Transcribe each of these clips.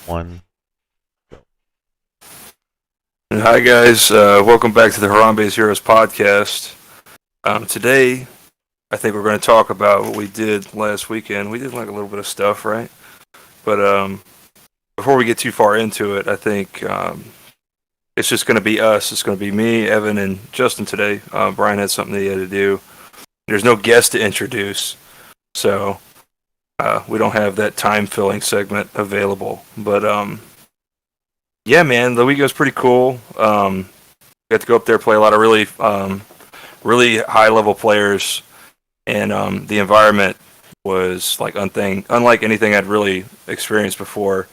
1. Hi guys, welcome back to the Harambes Heroes podcast. Today, I think we're going to talk about what we did last weekend. We did like a little bit of stuff, right? But before we get too far into it, I think it's just going to be us. It's going to be me, Evan, and Justin today. Brian had something that he had to do. There's no guest to introduce, so we don't have that time-filling segment available. But yeah, man, the weekend was pretty cool. Got to go up there, play a lot of really high-level players, and the environment was like unlike anything I'd really experienced before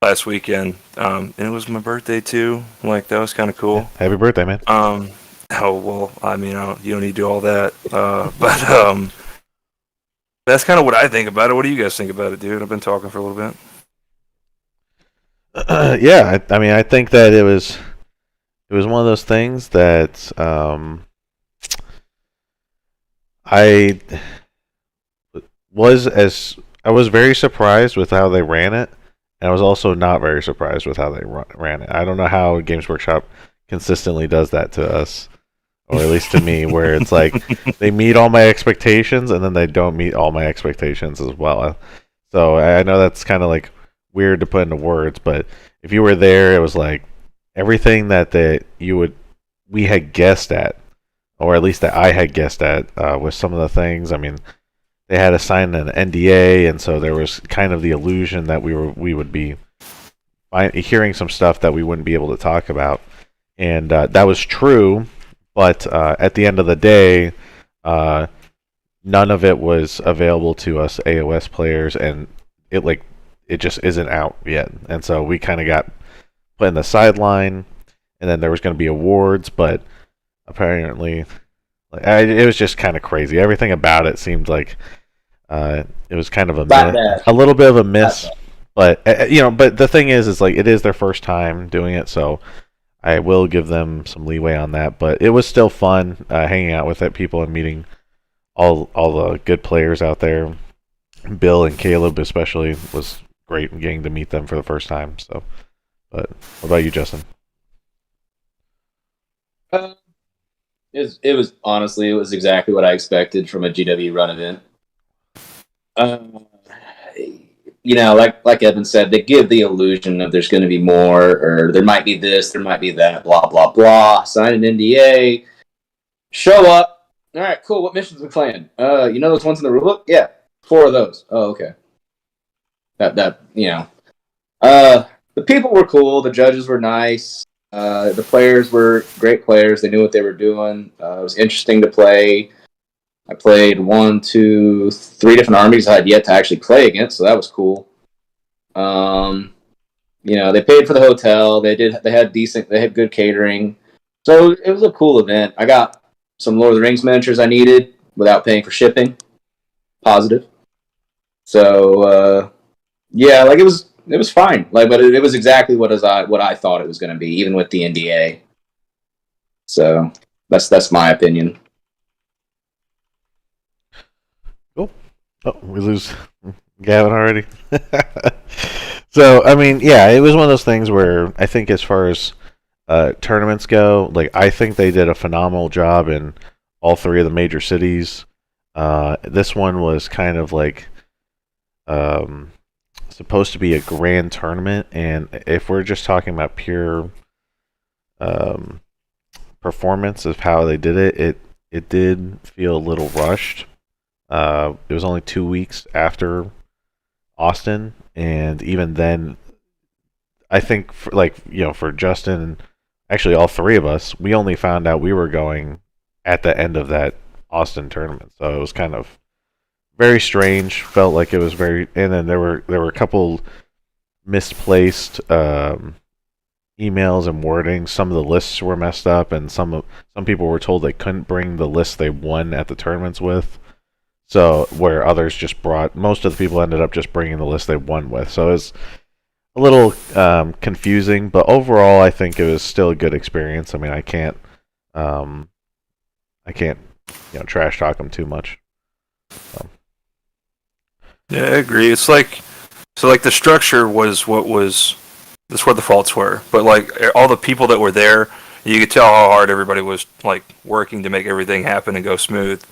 last weekend. And it was my birthday too. Like that was kind of cool. Yeah. Happy birthday, man. Oh well, I mean, you don't need to do all that. But that's kind of what I think about it. What do you guys think about it, dude? I've been talking for a little bit. Yeah, I mean, I think that it was one of those things that I was very surprised with how they ran it, and I was also not very surprised with how they ran it. I don't know how Games Workshop consistently does that to us, or at least to me, where it's like they meet all my expectations and then they don't meet all my expectations as well. So I know that's kind of like weird to put into words, but if you were there, it was like everything that we had guessed at, or at least that I had guessed at, with some of the things. I mean, they had to sign an NDA, and so there was kind of the illusion that we would be hearing some stuff that we wouldn't be able to talk about, and that was true. But at the end of the day, none of it was available to us AOS players, and it just isn't out yet. And so we kind of got put in the sideline, and then there was going to be awards, but apparently, it was just kind of crazy. Everything about it seemed like it was kind of a little bit of a miss. But but the thing is like it is their first time doing it, so I will give them some leeway on that. But it was still fun hanging out with people and meeting all the good players out there. Bill and Caleb especially was great getting to meet them for the first time. So, but what about you, Justin? It was exactly what I expected from a GW run event. Like Evan said, they give the illusion of there's going to be more, or there might be this, there might be that, blah blah blah. Sign an NDA, show up. All right, cool. What missions we playing? You know those ones in the rulebook? Yeah, 4 of those. Oh, okay. The people were cool. The judges were nice. The players were great players. They knew what they were doing. It was interesting to play. I played 1, 2, 3 different armies I had yet to actually play against, so that was cool. They paid for the hotel. They had good catering. So it was a cool event. I got some Lord of the Rings miniatures I needed without paying for shipping. Positive. So it was fine. But it was exactly what I thought it was going to be, even with the NDA. So that's my opinion. Cool. Oh, we lose Gavin already. So I mean, yeah, it was one of those things where I think as far as tournaments go, like I think they did a phenomenal job in all 3 of the major cities. This one was kind of like supposed to be a grand tournament, and if we're just talking about pure performance of how they did it did feel a little rushed. It was only 2 weeks after Austin, and even then, I think for Justin, and actually all 3 of us, we only found out we were going at the end of that Austin tournament, so it was kind of very strange. Felt like it was very, and then there were a couple misplaced emails and wording. Some of the lists were messed up, and some people were told they couldn't bring the list they won at the tournaments with. So where others most of the people ended up just bringing the list they won with. So it was a little confusing, but overall, I think it was still a good experience. I mean, I can't trash talk them too much. So. Yeah, I agree. It's like So like the structure was that's where the faults were. But like all the people that were there, you could tell how hard everybody was like working to make everything happen and go smooth.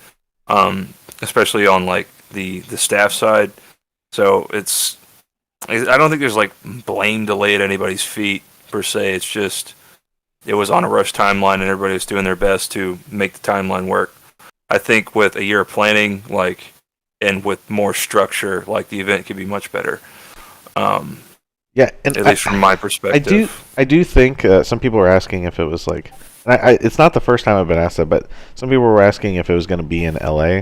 Especially on like the staff side. So I don't think there's like blame to lay at anybody's feet per se. It's just it was on a rush timeline and everybody was doing their best to make the timeline work. I think with a year of planning, like, and with more structure, like the event could be much better. Yeah, and at least from my perspective. I do think some people were asking if it was like, it's not the first time I've been asked that, but some people were asking if it was going to be in LA.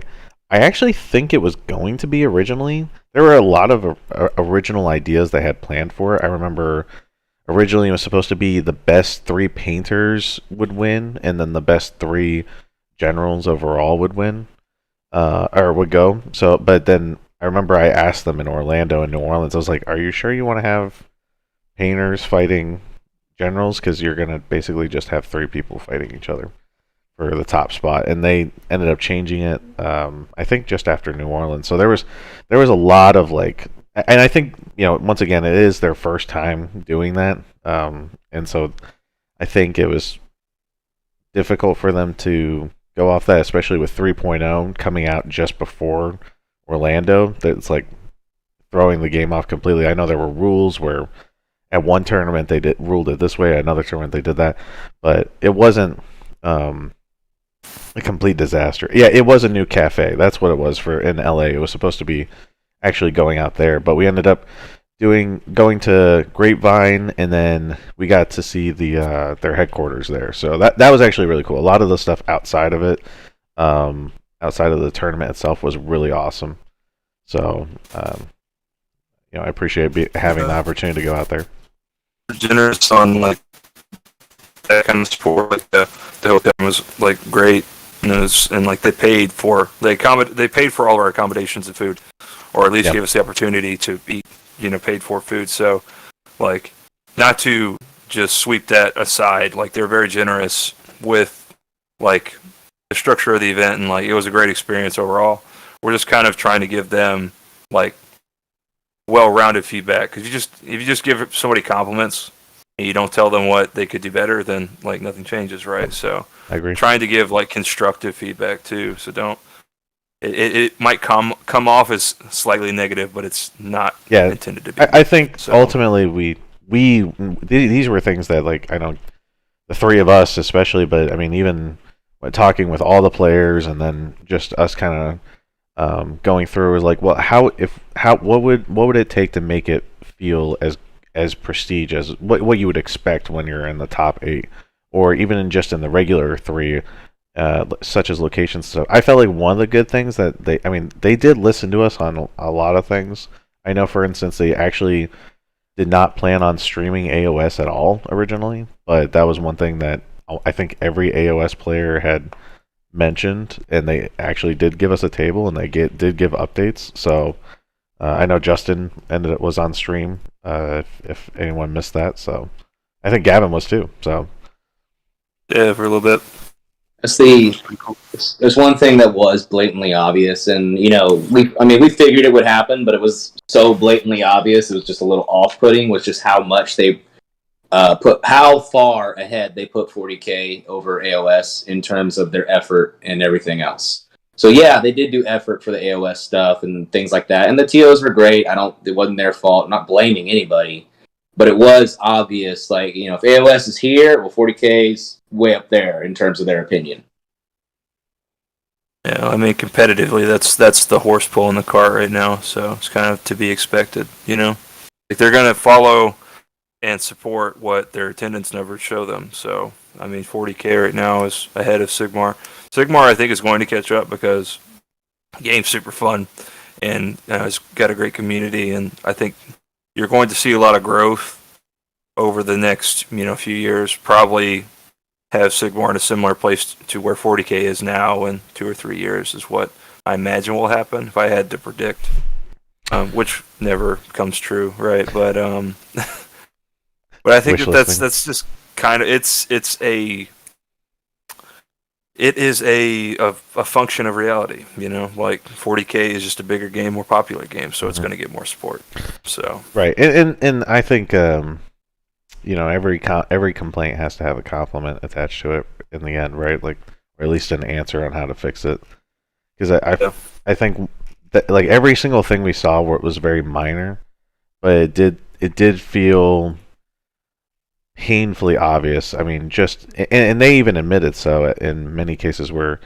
I actually think it was going to be originally. There were a lot of original ideas they had planned for it. I remember originally it was supposed to be the best 3 painters would win, and then the best 3 generals overall would win, or would go. So, but then I remember I asked them in Orlando and New Orleans, I was like, are you sure you want to have painters fighting generals? Because you're going to basically just have 3 people fighting each other for the top spot. And they ended up changing it, I think, just after New Orleans. So there was a lot of, like, and I think, once again, it is their first time doing that. And so I think it was difficult for them to go off that, especially with 3.0 coming out just before Orlando. That's like throwing the game off completely. I know there were rules where at one tournament they ruled it this way, at another tournament they did that, but it wasn't a complete disaster. Yeah, it was a new cafe. That's what it was for in LA. It was supposed to be actually going out there, but we ended up going to Grapevine, and then we got to see their headquarters there. So that was actually really cool. A lot of the stuff outside of it, outside of the tournament itself, was really awesome. So, I appreciate having the opportunity to go out there. Generous on like that kind of support. Like the hotel was like great, and like they paid for all of our accommodations and food, or at least gave us the opportunity to eat, paid for food. So, like, not to just sweep that aside, like they're very generous with like the structure of the event, and like it was a great experience overall. We're just kind of trying to give them like well-rounded feedback, because if you just give somebody compliments and you don't tell them what they could do better, then like nothing changes, right? So I agree. Trying to give like constructive feedback too, so don't it might come off as slightly negative, but it's not intended to be. I think ultimately these were things that, like, I know the 3 of us especially, but I mean even talking with all the players and then just us kind of going through was like, well, what would it take to make it feel as prestige as what you would expect when you're in the top 8, or even in the regular 3, such as location stuff. I felt like one of the good things that they did listen to us on a lot of things. I know, for instance, they actually did not plan on streaming AOS at all originally, but that was one thing that I think every AOS player had mentioned, and they actually did give us a table, and they did give updates. So I know Justin was on stream, if anyone missed that. So I think Gavin was too. So yeah, for a little bit. There's one thing that was blatantly obvious, and we figured it would happen, but it was so blatantly obvious. It was just a little off-putting, was just how much they how far ahead they put 40K over AOS in terms of their effort and everything else. So yeah, they did do effort for the AOS stuff and things like that, and the TOs were great. It wasn't their fault. I'm not blaming anybody, but it was obvious. Like, if AOS is here, well, 40K's way up there in terms of their opinion. Yeah, I mean, competitively, that's the horse pulling the cart right now. So it's kind of to be expected, If they're gonna follow and support what their attendance numbers show them. So, I mean, 40K right now is ahead of Sigmar. Sigmar, I think, is going to catch up because the game's super fun, and it's got a great community, and I think you're going to see a lot of growth over the next, few years. Probably have Sigmar in a similar place to where 40K is now in 2 or 3 years is what I imagine will happen if I had to predict, which never comes true, right? But but I think that's just kind of it's it is a function of reality. Like 40K is just a bigger game, more popular game, so it's going to get more support. So right, and I think every complaint has to have a compliment attached to it in the end, right? Like, or at least an answer on how to fix it. Because I think that like every single thing we saw where it was very minor, but it did feel painfully obvious. I mean, and they even admitted so in many cases where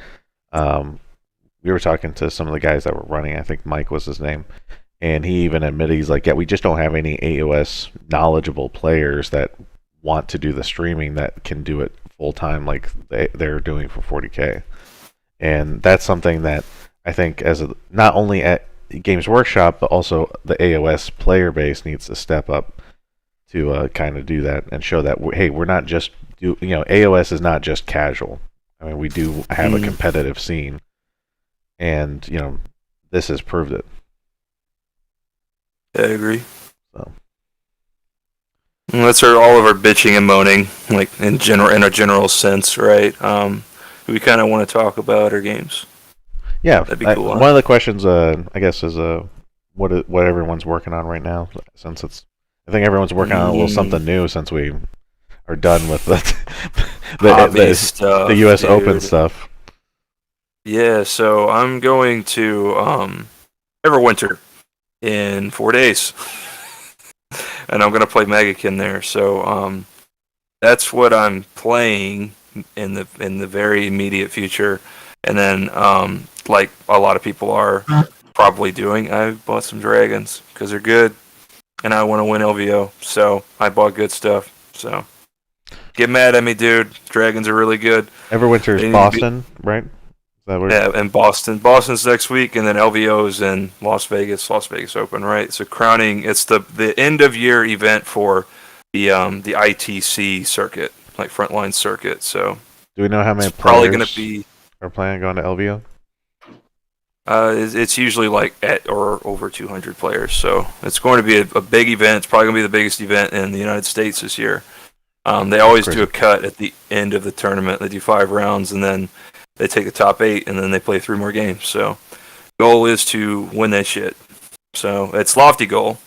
we were talking to some of the guys that were running. I think Mike was his name, and he even admitted, he's like, yeah, we just don't have any AOS knowledgeable players that want to do the streaming that can do it full time like they're doing for 40K. And that's something that I think not only at Games Workshop, but also the AOS player base needs to step up to kind of do that and show that, hey, we're not just AOS is not just casual. I mean, we do have a competitive scene, and this has proved it. I agree. So that's all of our bitching and moaning, like in a general sense, right? We kind of want to talk about our games. Yeah, that'd be cool. One of the questions, I guess, is what everyone's working on right now. Since I think everyone's working on a little something new since we are done with the U.S. dude. Open stuff. Yeah, so I'm going to Everwinter in 4 days, and I'm gonna play Magakin there. So that's what I'm playing in the very immediate future. And then like a lot of people are probably doing, I bought some dragons because they're good, and I want to win LVO, so I bought good stuff. So get mad at me, dude. Dragons are really good. Everwinter is Boston, right? Yeah, and Boston. Boston's next week, and then LVO's in Las Vegas Open, right? So crowning, it's the end of year event for the ITC circuit, like frontline circuit. So do we know how many probably players going to be are planning on going to LVO? It's usually like at or over 200 players, so it's going to be a big event. It's probably going to be the biggest event in the United States this year. They always do a cut at the end of the tournament. They do 5 rounds, and then they take the top 8, and then they play 3 more games. So goal is to win that shit. So it's lofty goal,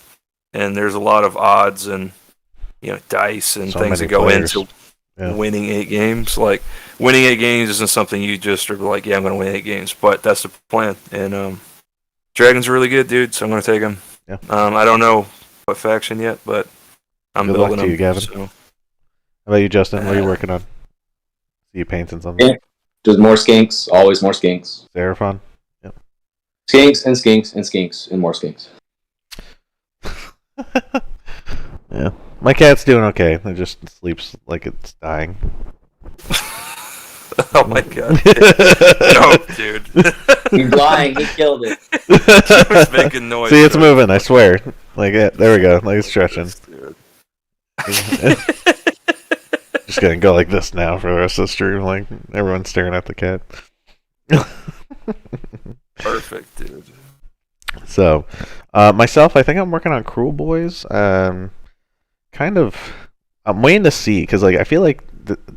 and there's a lot of odds and dice and things that go into winning 8 games. Like, winning 8 games isn't something you just are like, yeah, I'm going to win 8 games, but that's the plan. And Dragons are really good, dude, so I'm going to take them. Yeah. I don't know what faction yet, but I'm good building luck to you, them. Gavin. So. How about you, Justin? What are you working on? See you painting something? Yeah. Just more skinks, always more skinks. Seraphon? Yep. Skinks and skinks and skinks and more skinks. Yeah. My cat's doing okay. It just sleeps like it's dying. Oh my god. No, dude. He's lying, he killed it. He was making noise. See, it's moving, I swear. Like, there we go. Like, it's stretching. Just gonna go like this now for the rest of the stream. Like, everyone's staring at the cat. Perfect, dude. So, myself, I think I'm working on Cruel Boys. I'm waiting to see, because like I feel like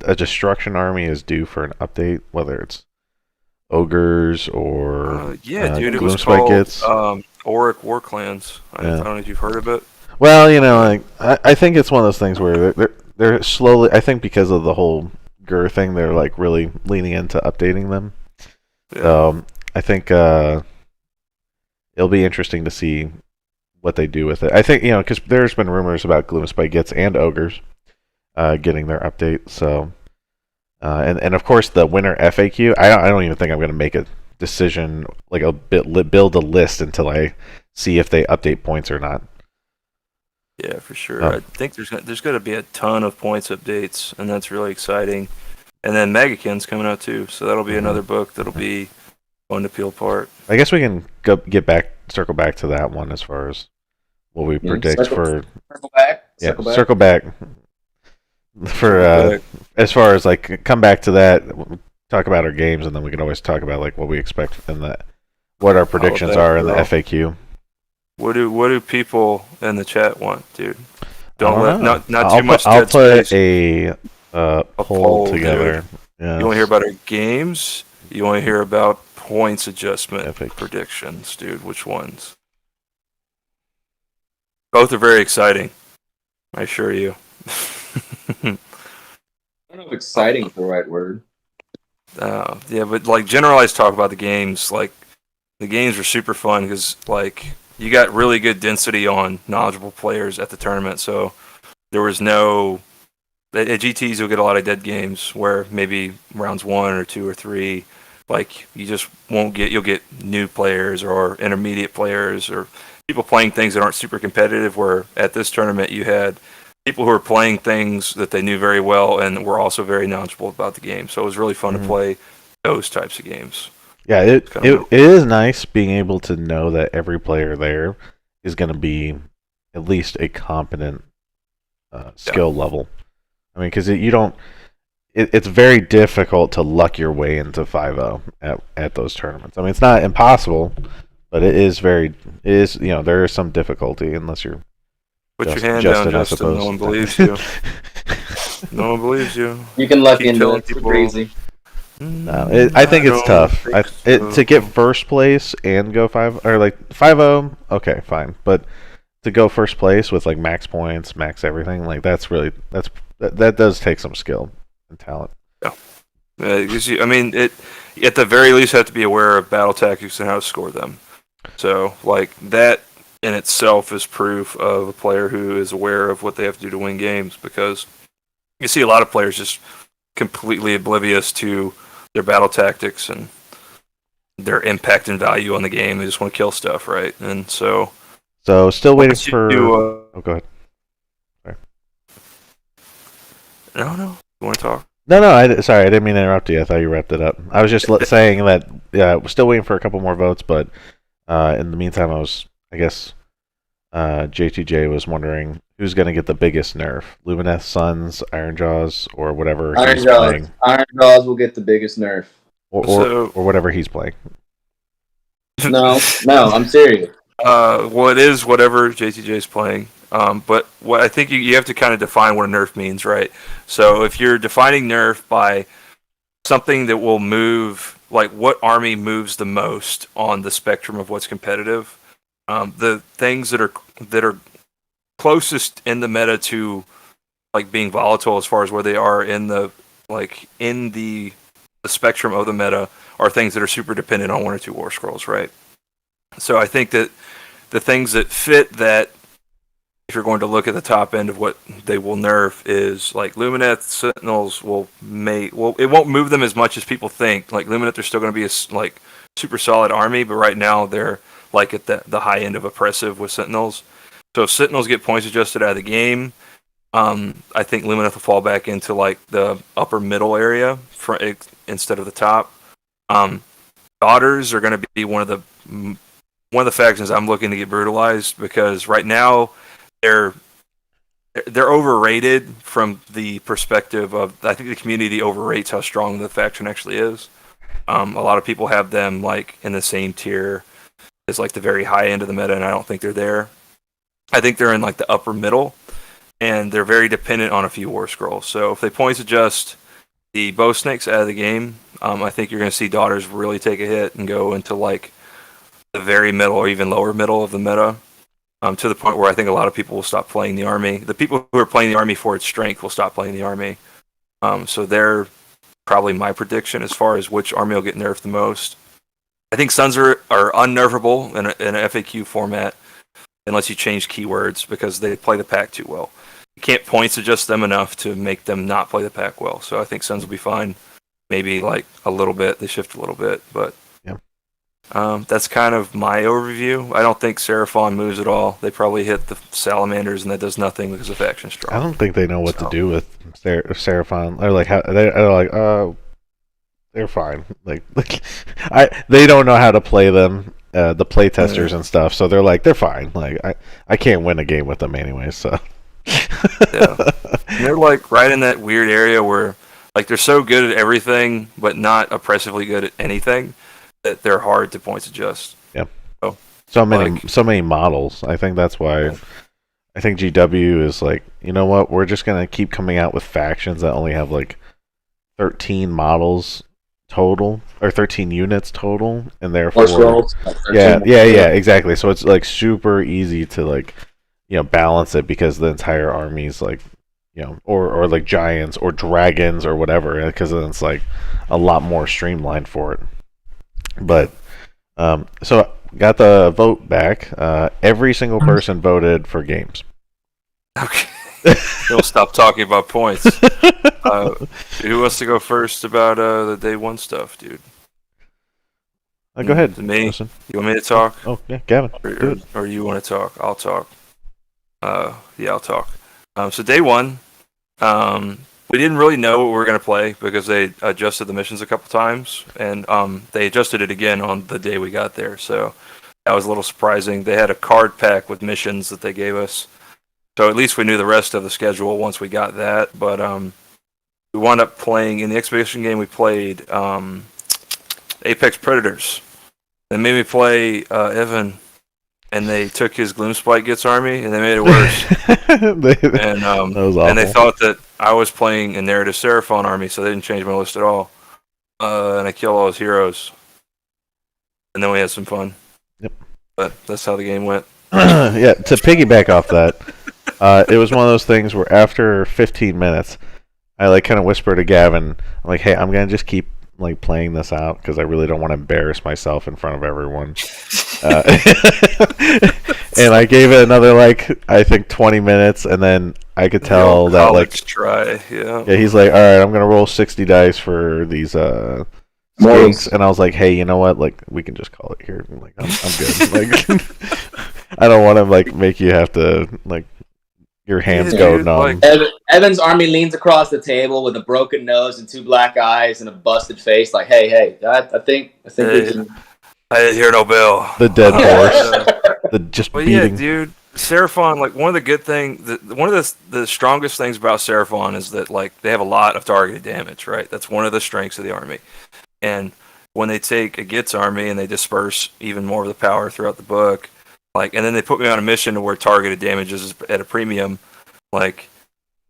a Destruction Army is due for an update, whether it's Ogres or dude, it Gloom was Spike called Gets. Auric War Clans. I don't know if you've heard of it. Well, like I think it's one of those things where they're slowly. I think because of the whole GUR thing, they're like really leaning into updating them. Yeah. I think it'll be interesting to see what they do with it. I think because there's been rumors about Gloom Spike Gets and Ogres getting their update. So and of course the winter FAQ. I don't even think I'm going to make a decision like build a list until I see if they update points or not. Yeah, for sure. I think there's going to be a ton of points updates, and that's really exciting. And then Magakin's coming out too, so that'll be another book that'll be fun to peel apart. I guess we can circle back to that one as far as what we predict for. Circle back. Circle back. For as far as like come back to that, talk about our games, and then we can always talk about like what we expect in what our predictions are in the FAQ. What do people in the chat want, dude? Not too much. I'll put a poll together. Yeah. You want to hear about our games? You want to hear about points adjustment Epic. predictions, dude? Which ones? Both are very exciting. I assure you. I don't know if exciting is the right word. Yeah, but like generalized talk about the games, like the games are super fun because like you got really good density on knowledgeable players at the tournament. So there was no at GTs you'll get a lot of dead games where maybe rounds 1 or 2 or 3, like you just won't get. You'll get new players or intermediate players or people playing things that aren't super competitive. Where at this tournament you had people who were playing things that they knew very well and were also very knowledgeable about the game. So it was really fun to play those types of games. Yeah, it is nice being able to know that every player there is going to be at least a competent skill level. I mean, because you don't. It's very difficult to luck your way into 5-0 at those tournaments. I mean, it's not impossible, but it is very. It is there is some difficulty unless you're. Put your hand down, Justin. No one believes you. No one believes you. You can luck into it. It's crazy. No, I think it's tough. To get first place and go 5 or like 5-0, okay, fine. But to go first place with like max points, max everything, like that does take some skill and talent. Yeah. I mean, it at the very least have to be aware of battle tactics and how to score them. So like that in itself is proof of a player who is aware of what they have to do to win games, because you see a lot of players just completely oblivious to their battle tactics and their impact and value on the game. They just want to kill stuff, right? And so still waiting for. Oh, go ahead. Sorry. No. You want to talk? No. Sorry, I didn't mean to interrupt you. I thought you wrapped it up. I was just saying that we're still waiting for a couple more votes, but in the meantime, I guess JTJ was wondering who's going to get the biggest nerf: Lumineth, Suns, Ironjaws, or whatever he's playing. Ironjaws will get the biggest nerf, or whatever he's playing. No, I'm serious. Well, it is whatever JTJ is playing. But what I think you have to kind of define what a nerf means, right? So if you're defining nerf by something that will move, like what army moves the most on the spectrum of what's competitive, the things that are closest in the meta to like being volatile as far as where they are in the spectrum of the meta are things that are super dependent on 1 or 2 war scrolls, right? So I think that the things that fit that, if you're going to look at the top end of what they will nerf, is like Lumineth, Sentinels it won't move them as much as people think. Like Lumineth, they're still going to be a like super solid army, but right now they're like at the high end of oppressive with Sentinels. So if Sentinels get points adjusted out of the game, I think Lumineth will fall back into like the upper middle area instead of the top. Daughters are going to be one of the factions I'm looking to get brutalized, because right now they're overrated from the perspective of, I think the community overrates how strong the faction actually is. A lot of people have them like in the same tier as like the very high end of the meta, and I don't think they're there. I think they're in like the upper middle, and they're very dependent on a few war scrolls. So if they points adjust the bow snakes out of the game, I think you're going to see Daughters really take a hit and go into like the very middle or even lower middle of the meta, to the point where I think a lot of people will stop playing the army. The people who are playing the army for its strength will stop playing the army. So they're probably my prediction as far as which army will get nerfed the most. I think Suns are unnervable in an FAQ format unless you change keywords, because they play the pack too well. You can't points adjust them enough to make them not play the pack well. So I think Suns will be fine. Maybe like a little bit, they shift a little bit, but that's kind of my overview. I don't think Seraphon moves at all. They probably hit the Salamanders, and that does nothing because the faction's strong. I don't think they know what to do with Seraphon. They're like, they're fine. They don't know how to play them. The play testers and stuff, so they're like, they're fine. Like I can't win a game with them anyway, so. Yeah. And they're like right in that weird area where like they're so good at everything but not oppressively good at anything that they're hard to points adjust. Yeah. So many models. I think that's why I think GW is like, you know what, we're just gonna keep coming out with factions that only have like 13 models total, or 13 units total, and therefore, Horse rolls. Like yeah, exactly. So it's like super easy to like, balance it because the entire army's like, or like giants or dragons or whatever, because then it's like a lot more streamlined for it. But so got the vote back. Every single person voted for games. Okay. Don't stop talking about points. Who wants to go first about the day one stuff, dude? Go ahead. Me? Listen. You want me to talk? Oh, yeah, Gavin. Or you want to talk? I'll talk. Yeah, I'll talk. So day one, we didn't really know what we were going to play because they adjusted the missions a couple times, and they adjusted it again on the day we got there. So that was a little surprising. They had a card pack with missions that they gave us. So at least we knew the rest of the schedule once we got that. But we wound up playing, in the expedition game, we played Apex Predators. They made me play Evan, and they took his Gloomspite Gitz army, and they made it worse. That was awful. And they thought that I was playing a narrative Seraphon army, so they didn't change my list at all. And I killed all his heroes. And then we had some fun. Yep. But that's how the game went. Yeah, to piggyback off that, it was one of those things where after 15 minutes, I like kind of whispered to Gavin, I'm like, hey, I'm going to just keep like playing this out because I really don't want to embarrass myself in front of everyone. And I gave it another I think 20 minutes, and then I could tell that try, yeah. Yeah, he's like, all right, I'm going to roll 60 dice for these skinks, and I was like, hey, you know what? Like, we can just call it here. I'm like, I'm good. Like, I don't want to make you have to your hands go numb. Evan's army leans across the table with a broken nose and 2 black eyes and a busted face. Like, hey, I think we can. I didn't hear no bell. The dead horse. Beating. Yeah, dude. Seraphon, one of the good things, one of the strongest things about Seraphon is that they have a lot of targeted damage, right? That's one of the strengths of the army. And when they take a Gitz army and they disperse even more of the power throughout the book, and then they put me on a mission to where targeted damage is at a premium, I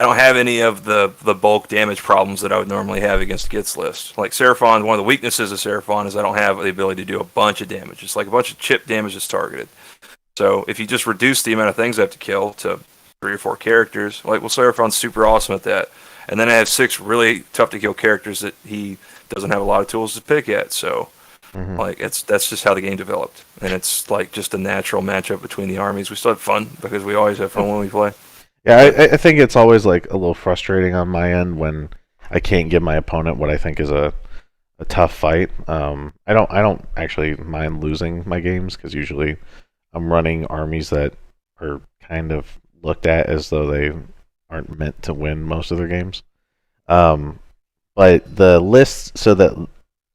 don't have any of the bulk damage problems that I would normally have against Gitz list. Seraphon, one of the weaknesses of Seraphon is I don't have the ability to do a bunch of damage. It's like a bunch of chip damage that's targeted. So if you just reduce the amount of things I have to kill to 3 or 4 characters, Seraphon's super awesome at that. And then I have 6 really tough to kill characters that he doesn't have a lot of tools to pick at. So that's just how the game developed. And it's just a natural matchup between the armies. We still have fun because we always have fun when we play. Yeah, I think it's always a little frustrating on my end when I can't give my opponent what I think is a tough fight. I don't actually mind losing my games because usually I'm running armies that are kind of looked at as though they aren't meant to win most of their games. But the list, so that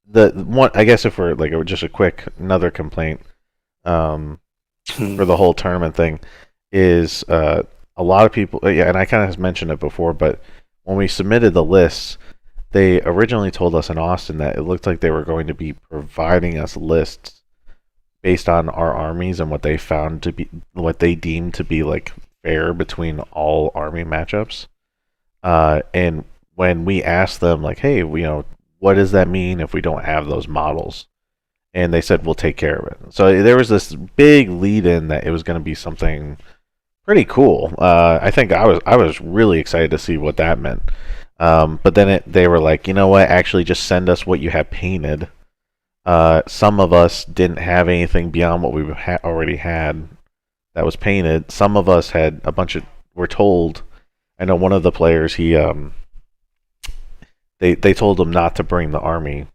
the one, I guess if we're just a quick another complaint for the whole tournament thing is a lot of people, and I kind of mentioned it before, but when we submitted the lists, they originally told us in Austin that it looked like they were going to be providing us lists based on our armies and what they found to be, what they deemed to be fair between all army matchups. And when we asked them hey, what does that mean if we don't have those models? And they said, we'll take care of it. So there was this big lead in that it was going to be something pretty cool. I think I was really excited to see what that meant. But then they were like, you know what? Actually, just send us what you have painted. Some of us didn't have anything beyond what we already had that was painted. Some of us had a bunch of. We're told. I know one of the players. They told him not to bring the army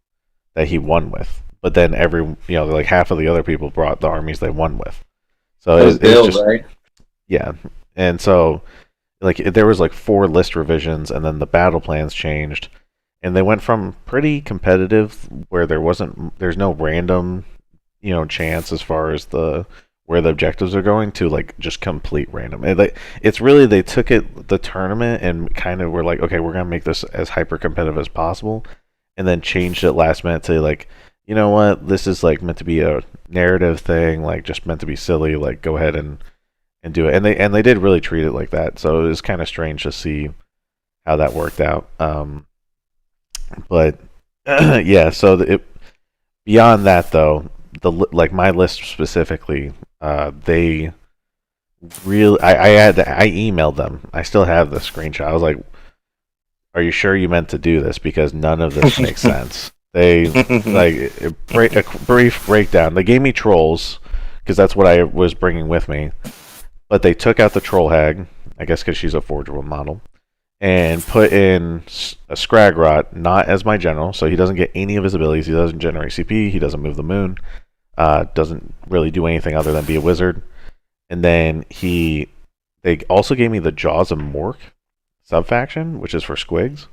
that he won with. But then half of the other people brought the armies they won with. So it was just, right? Yeah, and so there was 4 list revisions, and then the battle plans changed, and they went from pretty competitive where there's no random chance as far as where the objectives are going to just complete random. And it's really, they took the tournament and kind of were okay, we're gonna make this as hyper competitive as possible, and then changed it last minute to you know what, this is meant to be a narrative thing, just meant to be silly, go ahead and do it. And they did really treat it like that. So it was kind of strange to see how that worked out. But yeah, so beyond that though, like my list specifically, they really I emailed them. I still have the screenshot. I was like, "Are you sure you meant to do this? Because none of this makes sense." They like a brief breakdown. They gave me trolls because that's what I was bringing with me, but they took out the troll hag. I guess because she's a forgeable model, and put in a Scragrot not as my general, so he doesn't get any of his abilities. He doesn't generate CP. He doesn't move the moon. Doesn't really do anything other than be a wizard. And then they also gave me the Jaws of Mork subfaction, which is for squigs,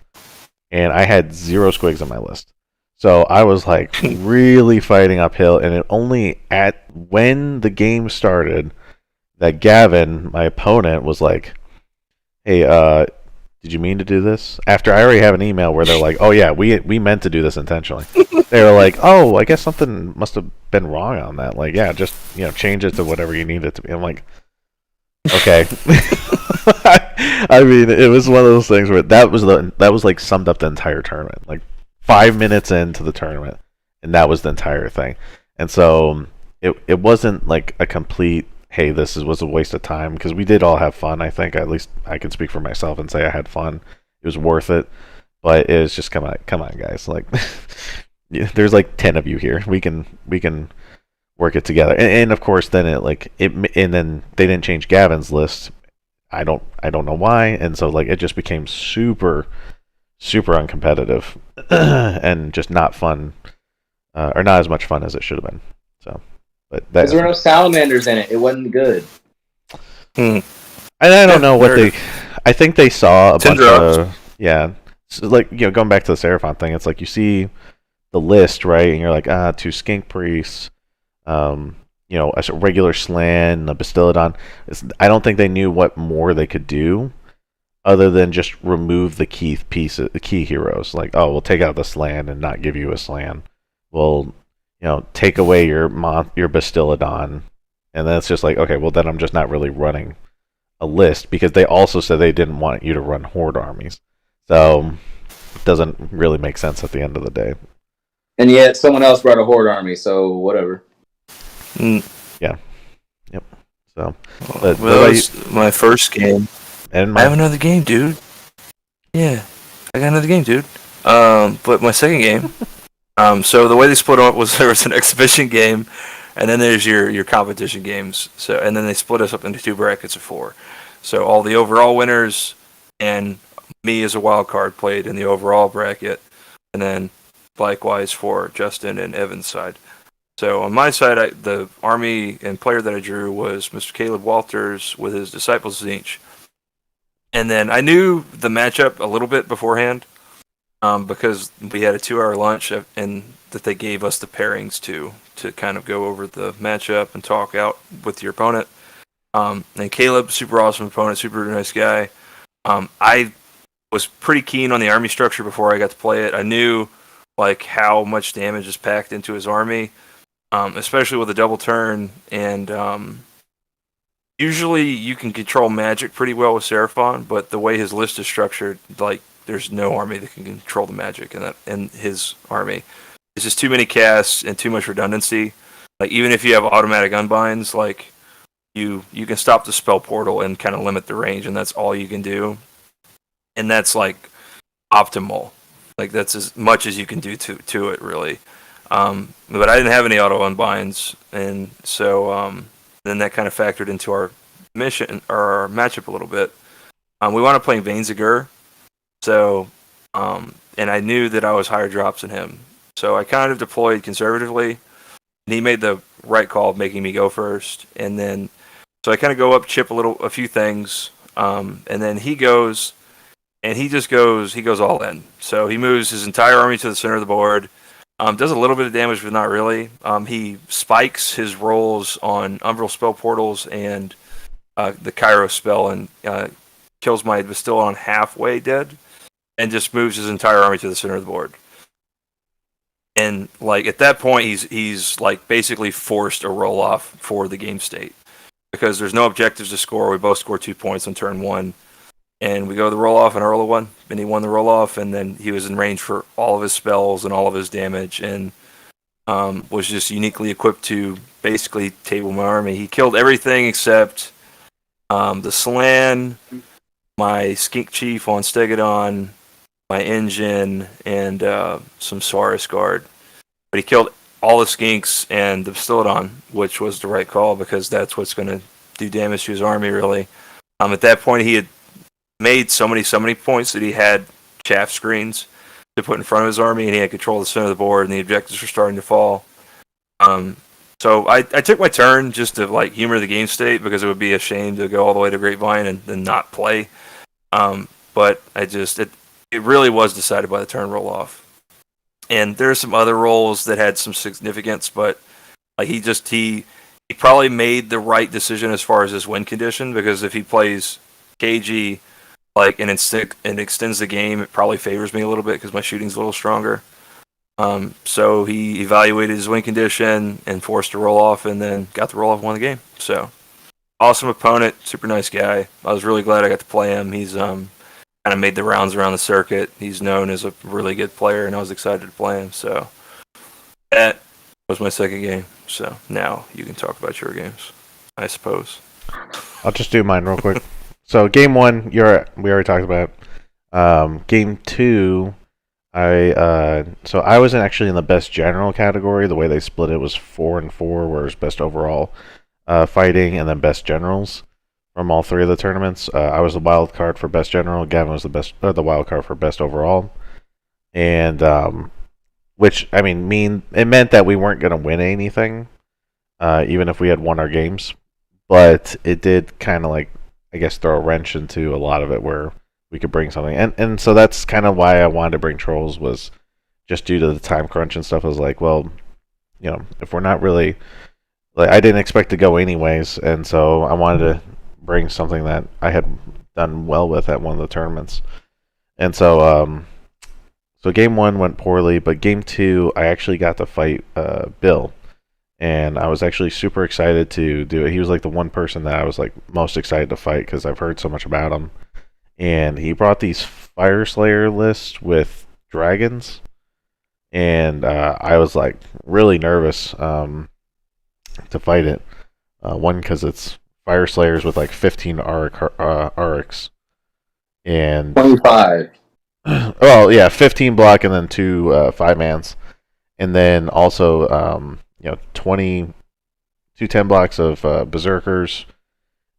and I had 0 squigs on my list. So I was like really fighting uphill, and it only at when the game started that Gavin, my opponent, was like, "Hey, did you mean to do this?" After I already have an email where they're like, "Oh yeah, we meant to do this intentionally." They were like, "Oh, I guess something must have been wrong on that. Like, yeah, just change it to whatever you need it to be." I'm like, okay. I mean, it was one of those things where that was like summed up the entire tournament. Like 5 minutes into the tournament, and that was the entire thing. And so it wasn't like a complete, hey, was a waste of time, because we did all have fun. I think, at least I can speak for myself and say I had fun. It was worth it, but it was just come on, guys. Like, there's like 10 of you here. We can work it together. And of course, then and then they didn't change Gavin's list. I don't know why, and so like it just became super uncompetitive and just not fun, or not as much fun as it should have been. So, but because there were no salamanders in it, it wasn't good. And I don't know what they. I think they saw a bunch of so like going back to the Seraphon thing. It's like you see the list, right, and you're like, 2 skink priests, a regular Slan, a Bastiladon. I don't think they knew what more they could do other than just remove the key pieces, the key heroes. Like, oh, we'll take out the Slan and not give you a Slan. We'll, take away your Bastiladon, and then it's just like, okay, well then I'm just not really running a list, because they also said they didn't want you to run horde armies. So it doesn't really make sense at the end of the day. And yet someone else brought a horde army, so whatever. Yeah. Yep. So, that was my first game. And I have another game, dude. Yeah, I got another game, dude. But my second game. So the way they split up was there was an exhibition game, and then there's your competition games. So and then they split us up into 2 brackets of 4. So all the overall winners and me as a wild card played in the overall bracket, and then likewise for Justin and Evan's side. So on my side, the army and player that I drew was Mr. Caleb Walters with his Disciples Zinch. And then I knew the matchup a little bit beforehand, because we had a 2-hour lunch and that they gave us the pairings to kind of go over the matchup and talk out with your opponent. And Caleb, super awesome opponent, super nice guy. I was pretty keen on the army structure before I got to play it. I knew like how much damage is packed into his army. Especially with a double turn, and usually you can control magic pretty well with Seraphon, but the way his list is structured, like there's no army that can control the magic in his army. It's just too many casts and too much redundancy. Like even if you have automatic unbinds, like you can stop the spell portal and kind of limit the range, and that's all you can do, and that's like optimal. Like that's as much as you can do to it, really. But I didn't have any auto unbinds, and so then that kind of factored into our mission or our matchup a little bit. We wound up playing Vainziger, so and I knew that I was higher drops than him, so I kind of deployed conservatively, and he made the right call of making me go first, and then so I kind of go up, chip a few things, and then he goes, and he goes all in. So he moves his entire army to the center of the board. Does a little bit of damage, but not really. He spikes his rolls on Umbral Spell Portals and the Kairos spell, and kills my Bastiladon halfway dead, and just moves his entire army to the center of the board. And like at that point, he's like basically forced a roll off for the game state, because there's no objectives to score. We both score 2 points on turn 1, and we go to the roll off, and I roll a 1, and he won the roll off, and then he was in range for all of his spells and all of his damage, and was just uniquely equipped to basically table my army. He killed everything except the Slan, my Skink Chief on Stegodon, my Engine, and some Saurus Guard. But he killed all the Skinks and the Bastillodon, which was the right call because that's what's going to do damage to his army, really. At that point, he had made so many points that he had chaff screens to put in front of his army, and he had control of the center of the board, and the objectives were starting to fall. So I took my turn just to like humor the game state because it would be a shame to go all the way to Grapevine and then not play. But it really was decided by the turn roll off. And there are some other rolls that had some significance, but like he probably made the right decision as far as his win condition, because if he plays KG like and extends the game, it probably favors me a little bit because my shooting's a little stronger. So he evaluated his win condition and forced a roll off, and then got the roll off and won the game. So awesome opponent, super nice guy. I was really glad I got to play him. He's kind of made the rounds around the circuit. He's known as a really good player, and I was excited to play him. So that was my second game. So now you can talk about your games, I suppose. I'll just do mine real quick. So game 1, we already talked about. Game 2, I was actually in the best general category. The way they split it was 4 and 4, where it was best overall fighting, and then best generals from all 3 of the tournaments. I was the wild card for best general. Gavin was the wild card for best overall, and which I mean it meant that we weren't going to win anything, even if we had won our games. But it did kind of like, I guess, throw a wrench into a lot of it where we could bring something. And so that's kind of why I wanted to bring trolls, was just due to the time crunch and stuff. I was like, well, if we're not really, like, I didn't expect to go anyways, and so I wanted to bring something that I had done well with at one of the tournaments. And so so game 1 went poorly, but game 2 I actually got to fight Bill. And I was actually super excited to do it. He was like the one person that I was like most excited to fight because I've heard so much about him. And he brought these Fire Slayer lists with dragons, and I was like really nervous to fight it. One, because it's Fire Slayers with like 15 Arcs, and 25. Well, yeah, 15 block and then 2 5-mans, and then also 20 10 blocks of berserkers,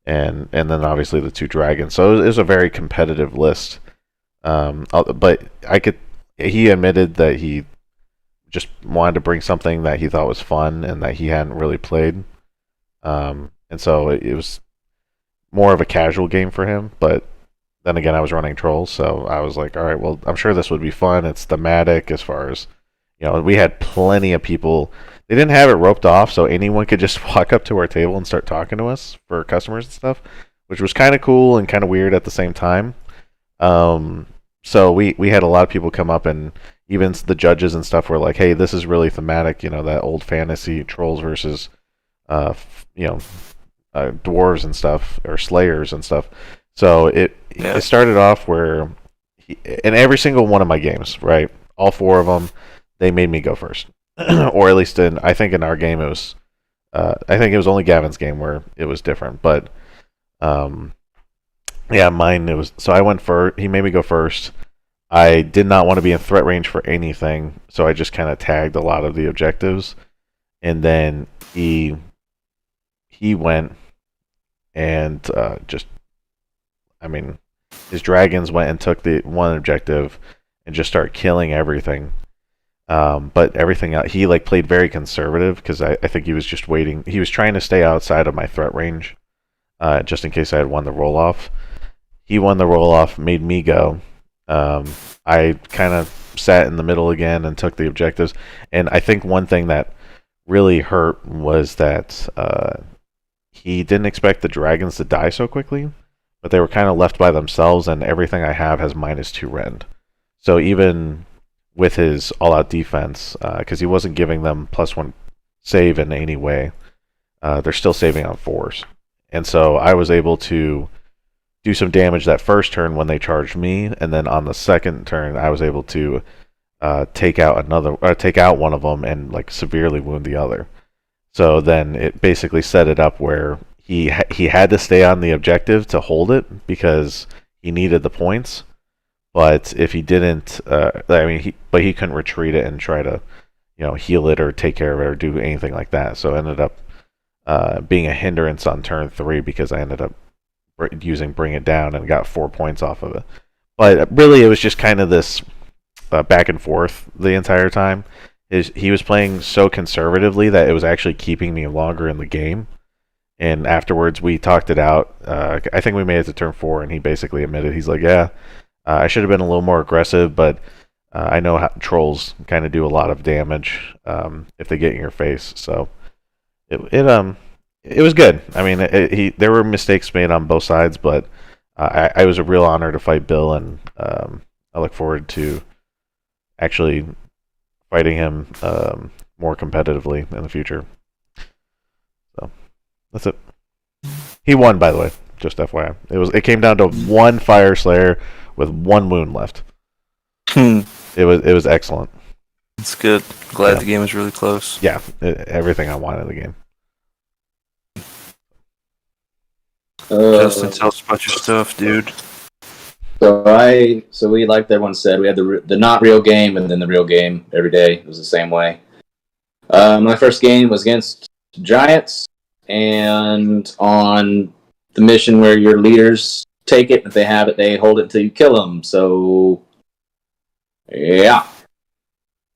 and then obviously the 2 dragons. So it was a very competitive list. But he admitted that he just wanted to bring something that he thought was fun and that he hadn't really played. And so it was more of a casual game for him. But then again, I was running trolls, so I was like, all right, well, I'm sure this would be fun. It's thematic as far as, we had plenty of people. They didn't have it roped off, so anyone could just walk up to our table and start talking to us for customers and stuff, which was kind of cool and kind of weird at the same time. So we had a lot of people come up, and even the judges and stuff were like, hey, this is really thematic, that old fantasy trolls versus, dwarves and stuff, or slayers and stuff. So it started off where, in every single one of my games, right, all 4 of them, they made me go first. Or at least I think in our game it was, I think it was only Gavin's game where it was different. But mine it was. So I went first. He made me go first. I did not want to be in threat range for anything, so I just kind of tagged a lot of the objectives, and then he went and his dragons went and took the one objective and just started killing everything. But everything else, he played very conservative because I think he was just waiting. He was trying to stay outside of my threat range, just in case I had won the roll off. He won the roll off, made me go. I kind of sat in the middle again and took the objectives. And I think one thing that really hurt was that he didn't expect the dragons to die so quickly, but they were kind of left by themselves, and everything I have has -2 rend. So even with his all-out defense, because he wasn't giving them +1 save in any way, they're still saving on 4s. And so I was able to do some damage that first turn when they charged me, and then on the second turn I was able to take out one of them and like severely wound the other. So then it basically set it up where he had to stay on the objective to hold it because he needed the points. But if he didn't, he couldn't retreat it and try to, heal it or take care of it or do anything like that. So it ended up being a hindrance on turn 3 because I ended up using Bring It Down and got 4 points off of it. But really, it was just kind of this back and forth the entire time. He was playing so conservatively that it was actually keeping me longer in the game. And afterwards, we talked it out. I think we made it to turn 4, and he basically admitted, he's like, yeah, I should have been a little more aggressive, but I know how trolls kind of do a lot of damage if they get in your face. So it was good. I mean, there were mistakes made on both sides, but it was a real honor to fight Bill, and I look forward to actually fighting him more competitively in the future. So that's it. He won, by the way. Just FYI, it came down to one Fire Slayer with 1 wound left. It was excellent. It's good. Glad the game was really close. Yeah, everything I wanted in the game. Justin, tell us about your stuff, dude. So we, like everyone said, we had the not real game and then the real game every day. It was the same way. My first game was against Giants, and on the mission where your leaders take it, if they have it, they hold it until you kill them. So, yeah.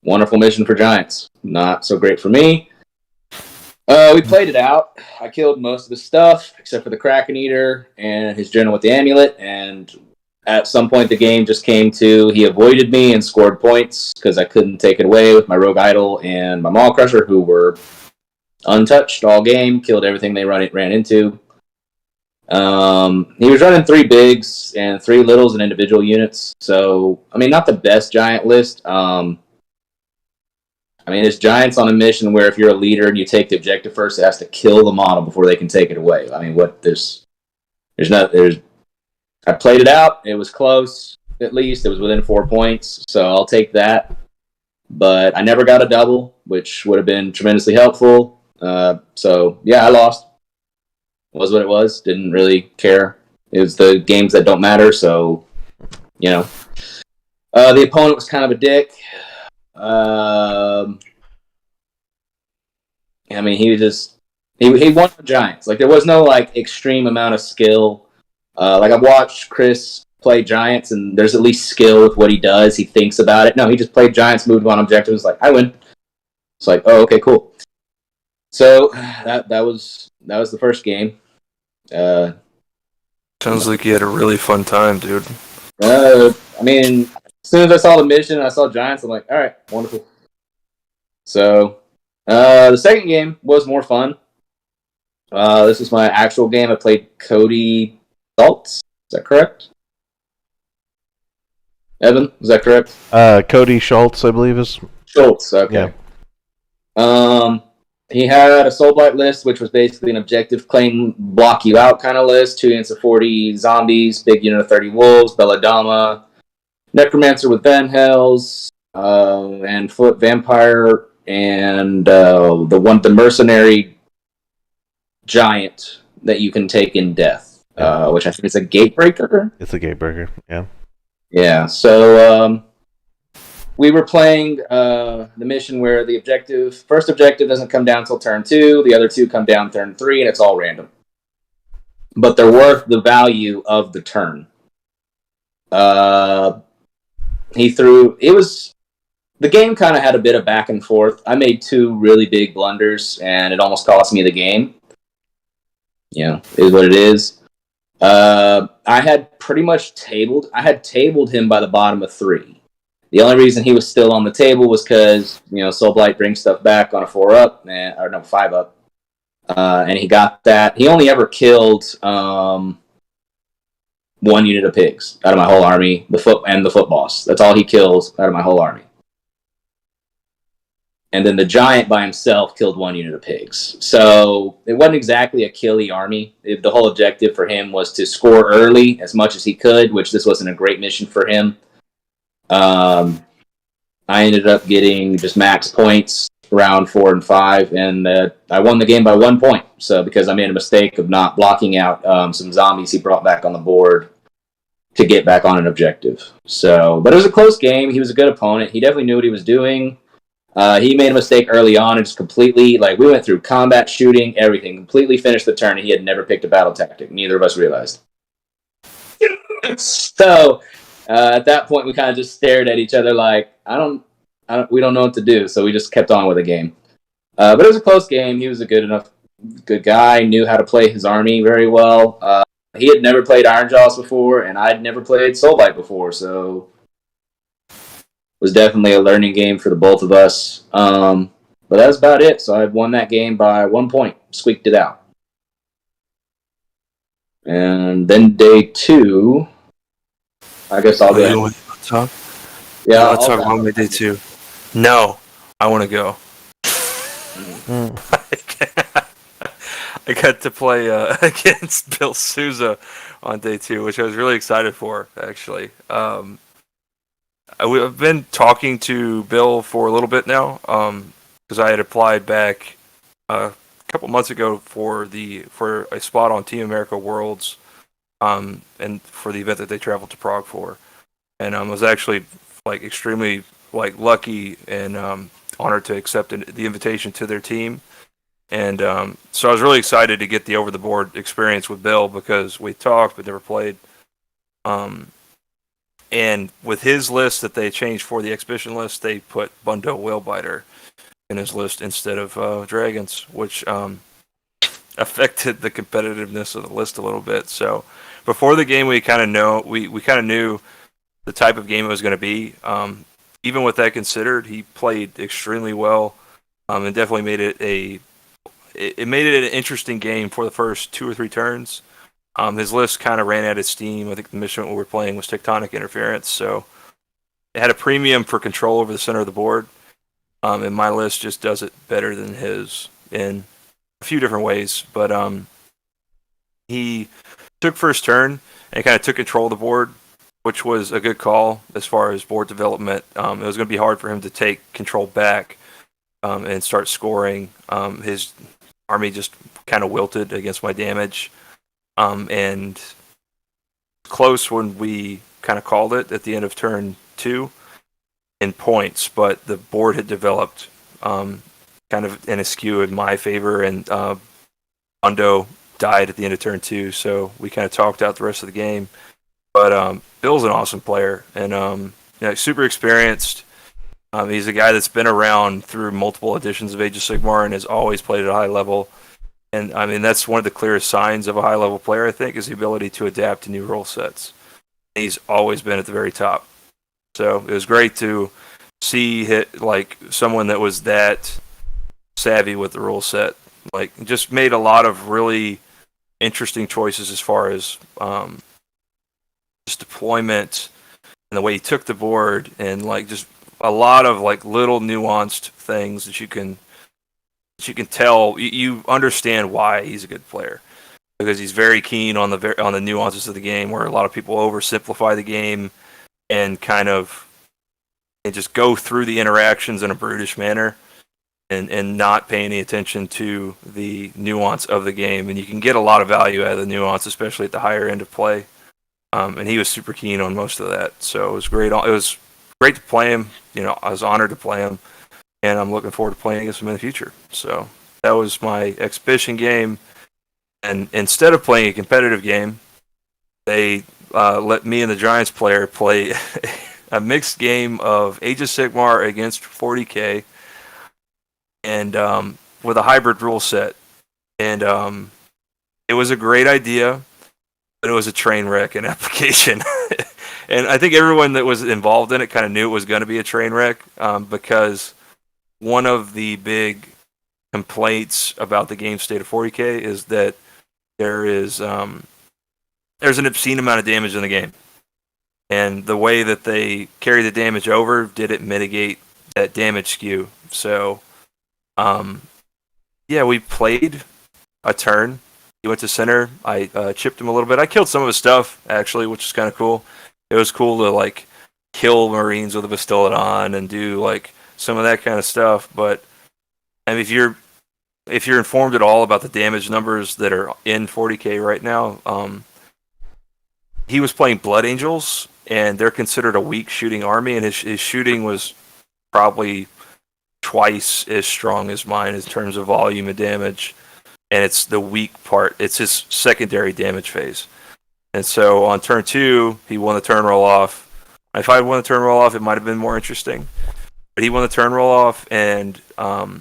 Wonderful mission for Giants. Not so great for me. We played it out. I killed most of his stuff, except for the Kraken Eater and his general with the amulet, and at some point the game just came to he avoided me and scored points because I couldn't take it away with my Rogue Idol and my Maul Crusher, who were untouched all game, killed everything they ran into. He was running 3 bigs and 3 littles and individual units, so I mean, not the best giant list. It's Giants on a mission where if you're a leader and you take the objective first, it has to kill the model before they can take it away. I mean, I played it out. It was close, at least. It was within 4 points, so I'll take that. But I never got a double, which would have been tremendously helpful. So, yeah, I lost. It was what it was. Didn't really care. It was the games that don't matter, so, The opponent was kind of a dick. He won the Giants. Like, there was no, extreme amount of skill. I've watched Chris play Giants, and there's at least skill with what he does. He thinks about it. No, he just played Giants, moved on objectives, like, I win. It's like, oh, okay, cool. So, that was the first game. Sounds like you had a really fun time, dude. As soon as I saw the mission and I saw Giants, I'm like, all right, wonderful. So, the second game was more fun. This was my actual game. I played Cody Schultz. Is that correct? Evan, is that correct? Cody Schultz, I believe is Schultz. Okay. Yeah. He had a Soulblight list, which was basically an objective claim, block you out kind of list. 2 units of 40 zombies, big unit of 30 wolves, Belladama, Necromancer with Van Hells, and Foot Vampire, and the mercenary giant that you can take in death, which I think is a Gatebreaker. It's a Gatebreaker, yeah. Yeah, so we were playing the mission where the first objective doesn't come down until turn 2, the other 2 come down turn 3, and it's all random. But they're worth the value of the turn. The game kind of had a bit of back and forth. I made 2 really big blunders, and it almost cost me the game. Is what it is. I had pretty much tabled him by the bottom of 3. The only reason he was still on the table was because, Soulblight brings stuff back on a 4-up, 5-up. And he got that. He only ever killed 1 unit of pigs out of my whole army, the foot boss. That's all he kills out of my whole army. and then the giant by himself killed 1 unit of pigs. So it wasn't exactly a killy army. The whole objective for him was to score early as much as he could, which this wasn't a great mission for him. I ended up getting just max points round 4 and 5, and I won the game by 1 point. So because I made a mistake of not blocking out some zombies he brought back on the board to get back on an objective. So, but it was a close game. He was a good opponent. He definitely knew what he was doing. He made a mistake early on and just completely, we went through combat, shooting, everything, completely finished the turn, and he had never picked a battle tactic. Neither of us realized. So, at that point, we kind of just stared at each other like, we don't know what to do, so we just kept on with the game. But it was a close game. He was a good guy, knew how to play his army very well. He had never played Iron Jaws before, and I'd never played Soulbite before, so was definitely a learning game for the both of us. But that's about it. So I won that game by 1 point, squeaked it out. And then day 2, I guess I'll go. Yeah, let's talk about my day 2. No, I want to go. I got to play against Bill Souza on day 2, which I was really excited for, actually. I've been talking to Bill for a little bit now, because I had applied back a couple months ago for a spot on Team America Worlds, and for the event that they traveled to Prague for, and I was actually extremely lucky and honored to accept the invitation to their team, and so I was really excited to get the over the board experience with Bill because we talked but never played. And with his list that they changed for the exhibition list, they put Bundo Whalebiter in his list instead of Dragons, which affected the competitiveness of the list a little bit. So before the game, we kind of knew the type of game it was going to be. Even with that considered, he played extremely well, and definitely made it an interesting game for the first 2 or 3 turns. His list kind of ran out of steam. I think the mission we were playing was Tectonic Interference, so it had a premium for control over the center of the board, and my list just does it better than his in a few different ways. But he took first turn and kind of took control of the board, which was a good call as far as board development. It was going to be hard for him to take control back and start scoring. His army just kind of wilted against my damage. And close when we kind of called it at the end of turn 2 in points, but the board had developed kind of in a skew in my favor, and Bundo died at the end of turn 2, so we kind of talked out the rest of the game. But Bill's an awesome player, and super experienced. He's a guy that's been around through multiple editions of Age of Sigmar and has always played at a high level. And I mean, that's one of the clearest signs of a high-level player, I think, is the ability to adapt to new rule sets. He's always been at the very top. So it was great to see someone that was that savvy with the rule set. Just made a lot of really interesting choices as far as just deployment and the way he took the board, and just a lot of little nuanced things that you can tell, you understand why he's a good player, because he's very keen on the nuances of the game, where a lot of people oversimplify the game and just go through the interactions in a brutish manner and not pay any attention to the nuance of the game. And you can get a lot of value out of the nuance, especially at the higher end of play. And he was super keen on most of that, so it was great. It was great to play him. I was honored to play him. And I'm looking forward to playing against him in the future. So that was my exhibition game. And instead of playing a competitive game, they let me and the Giants player play a mixed game of Age of Sigmar against 40K, and with a hybrid rule set. And it was a great idea, but it was a train wreck in application. And I think everyone that was involved in it kind of knew it was going to be a train wreck, because one of the big complaints about the game state of 40K is that there's an obscene amount of damage in the game, and the way that they carry the damage over didn't mitigate that damage skew. So Yeah, we played a turn. He went to center. I chipped him a little bit. I killed some of his stuff actually, which is kind of cool. It was cool to like kill Marines with a Bastiladon and do like some of that kind of stuff. But I mean, if you're informed at all about the damage numbers that are in 40k right now, he was playing Blood Angels, and they're considered a weak shooting army, and his shooting was probably twice as strong as mine in terms of volume of damage. And it's the weak part. It's his secondary damage phase. And so on turn 2, he won the turn roll off. If I had won the turn roll off, it might have been more interesting. But he won the turn roll off, and the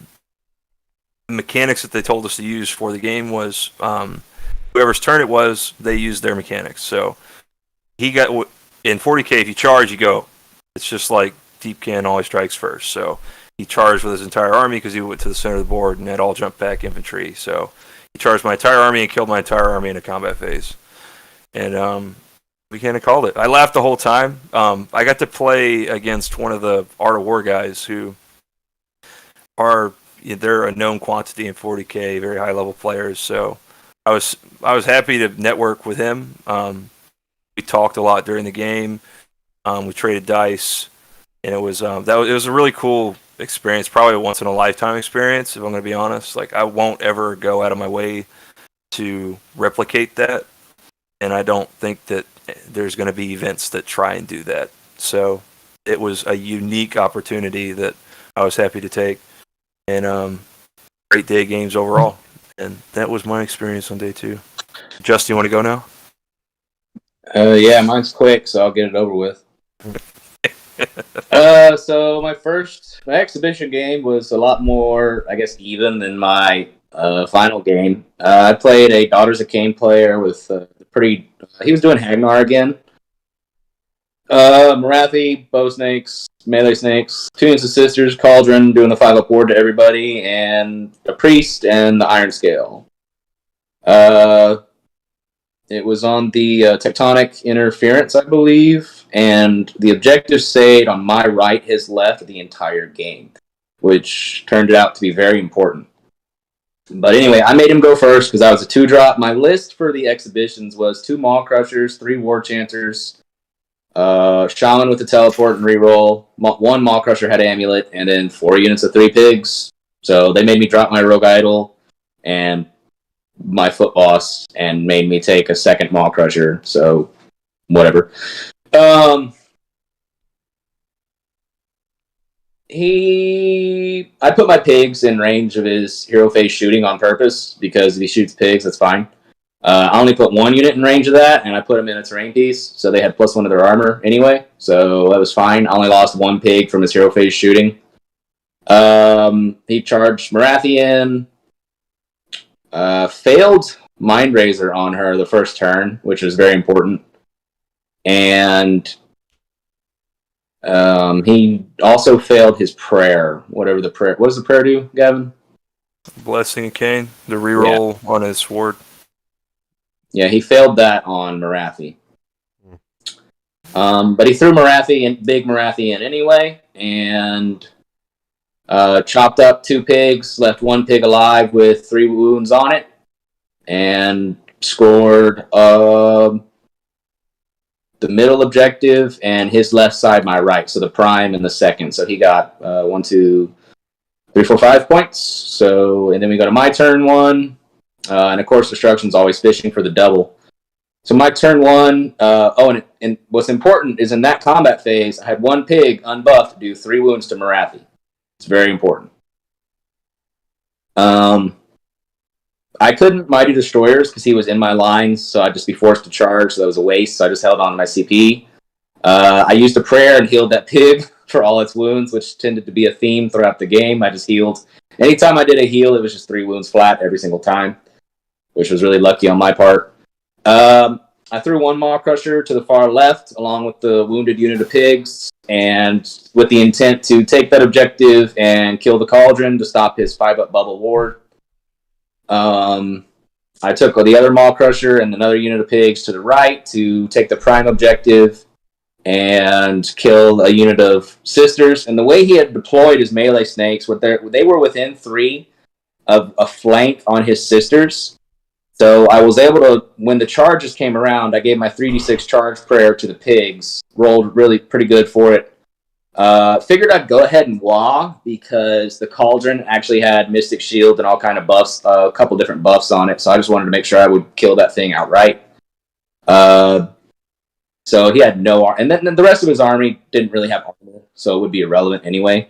mechanics that they told us to use for the game was whoever's turn it was, they used their mechanics. So he got in 40k. If you charge, you go. It's just like deep can always strikes first. So he charged with his entire army because he went to the center of the board and had all jump back infantry. So he charged my entire army and killed my entire army in a combat phase. And we kind of called it. I laughed the whole time. I got to play against one of the Art of War guys who they're a known quantity in 40k, very high level players. So I was happy to network with him. We talked a lot during the game. We traded dice, and it was it was a really cool experience, probably a once in a lifetime experience, if I'm going to be honest. Like, I won't ever go out of my way to replicate that, and I don't think that there's going to be events that try and do that. So it was a unique opportunity that I was happy to take, and great day of games overall. And that was my experience on day 2. Justin, you want to go now? Yeah, mine's quick, so I'll get it over with. So my exhibition game was a lot more, I guess, even than my final game. I played a Daughters of Cain player with he was doing Hagnar again. Marathi, bow snakes, melee snakes, Tunes and Sisters, Cauldron, doing the 5-up ward to everybody, and a priest and the Iron Scale. It was on the tectonic interference, I believe, and the objective stayed on my right, his left, the entire game, which turned out to be very important. But anyway, I made him go first because I was a 2-drop. My list for the exhibitions was 2 Maw Crushers, 3 War Chanters, Shaman with the teleport and reroll, 1 Maw Crusher had Amulet, and then 4 units of 3 Pigs. So they made me drop my Rogue Idol and my Foot Boss and made me take a second Maw Crusher, so whatever. I put my pigs in range of his hero phase shooting on purpose, because if he shoots pigs, that's fine. I only put 1 unit in range of that, and I put them in a terrain piece, so they had +1 to their armor anyway, so that was fine. I only lost 1 pig from his hero phase shooting. He charged Marathi in, failed Mind Razor on her the first turn, which was very important. And he also failed his prayer. What does the prayer do, Gavin? Blessing of Cain, the reroll on his sword. Yeah, he failed that on Marathi. But he threw big Marathi in anyway, and chopped up 2 pigs, left 1 pig alive with 3 wounds on it, and scored the middle objective and his left side, my right, so the prime and the second. So he got 1, 2, 3, 4, 5 points. So, and then we go to my turn 1, and of course destruction's always fishing for the double. So my turn 1, and what's important is in that combat phase, I had 1 pig unbuffed do 3 wounds to Marathi. It's very important. I couldn't Mighty Destroyers because he was in my lines, so I'd just be forced to charge, so that was a waste, so I just held on to my CP. I used a prayer and healed that pig for all its wounds, which tended to be a theme throughout the game. I just healed. Anytime I did a heal, it was just 3 wounds flat every single time, which was really lucky on my part. I threw 1 Maw Crusher to the far left, along with the wounded unit of pigs, and with the intent to take that objective and kill the Cauldron to stop his 5-up bubble ward. I took the other Maw Crusher and another unit of pigs to the right to take the prime objective and killed a unit of sisters. And the way he had deployed his melee snakes, they were within 3 of a flank on his sisters. So I was able to, when the charges came around, I gave my 3d6 charge prayer to the pigs, rolled really pretty good for it. Figured I'd go ahead and wah, because the cauldron actually had Mystic Shield and all kind of buffs, a couple different buffs on it, so I just wanted to make sure I would kill that thing outright. So he had no armor, and then the rest of his army didn't really have armor, so it would be irrelevant anyway.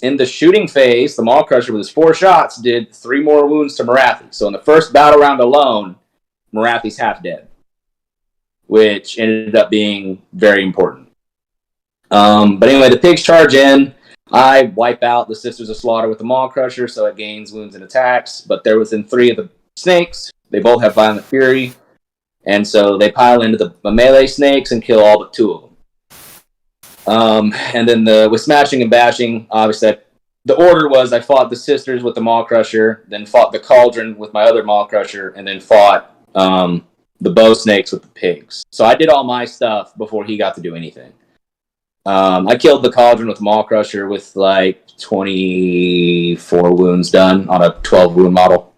In the shooting phase, the Maw Crusher with his 4 shots did 3 more wounds to Marathi. So in the first battle round alone, Marathi's half dead, which ended up being very important. But anyway, the pigs charge in. I wipe out the Sisters of Slaughter with the Maw Crusher, so it gains wounds and attacks, but they're within 3 of the snakes. They both have Violent Fury, and so they pile into the melee snakes and kill all but 2 of them. And then with smashing and bashing, obviously, the order was I fought the Sisters with the Maw Crusher, then fought the Cauldron with my other Maw Crusher, and then fought the Bow Snakes with the pigs. So I did all my stuff before he got to do anything. I killed the Cauldron with Maw Crusher with like 24 wounds done on a 12 wound model.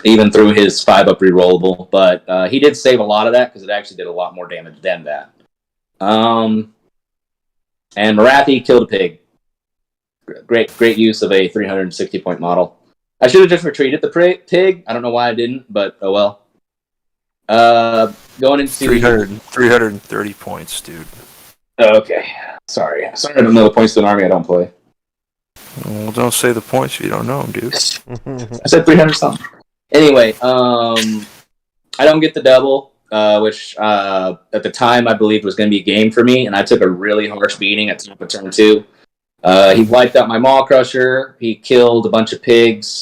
Even through his 5-up rerollable, but he did save a lot of that because it actually did a lot more damage than that. And Marathi killed a pig. Great use of a 360 point model. I should have just retreated the pig. I don't know why I didn't, but oh well. Going into 330 points, dude. Okay, sorry. I don't know the points to an army I don't play. Well, don't say the points if you don't know them, dude. I said 300 something. Anyway, I don't get the double, which at the time I believed was going to be a game for me, and I took a really harsh beating at the top of turn 2. He wiped out my Maw Crusher. He killed a bunch of pigs.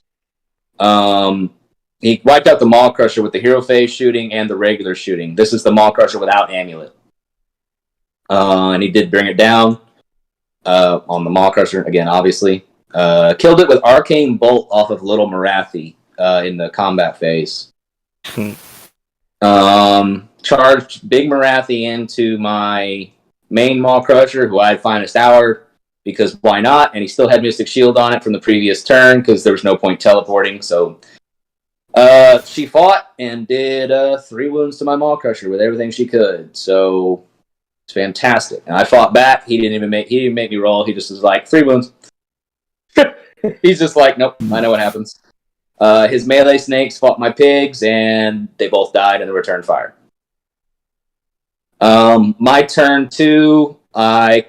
He wiped out the Maw Crusher with the hero phase shooting and the regular shooting. This is the Maw Crusher without amulet. And he did bring it down on the Maw Crusher, again, obviously. Killed it with Arcane Bolt off of Little Marathi in the combat phase. Charged Big Marathi into my main Maw Crusher, who I had Finest Hour, because why not? And he still had Mystic Shield on it from the previous turn, because there was no point teleporting, so... she fought and did 3 wounds to my Maw Crusher with everything she could, so... It's fantastic. And I fought back. He didn't make me roll. He just was like, 3 wounds. He's just like, nope, I know what happens. His melee snakes fought my pigs, and they both died in the return fire. My turn 2, I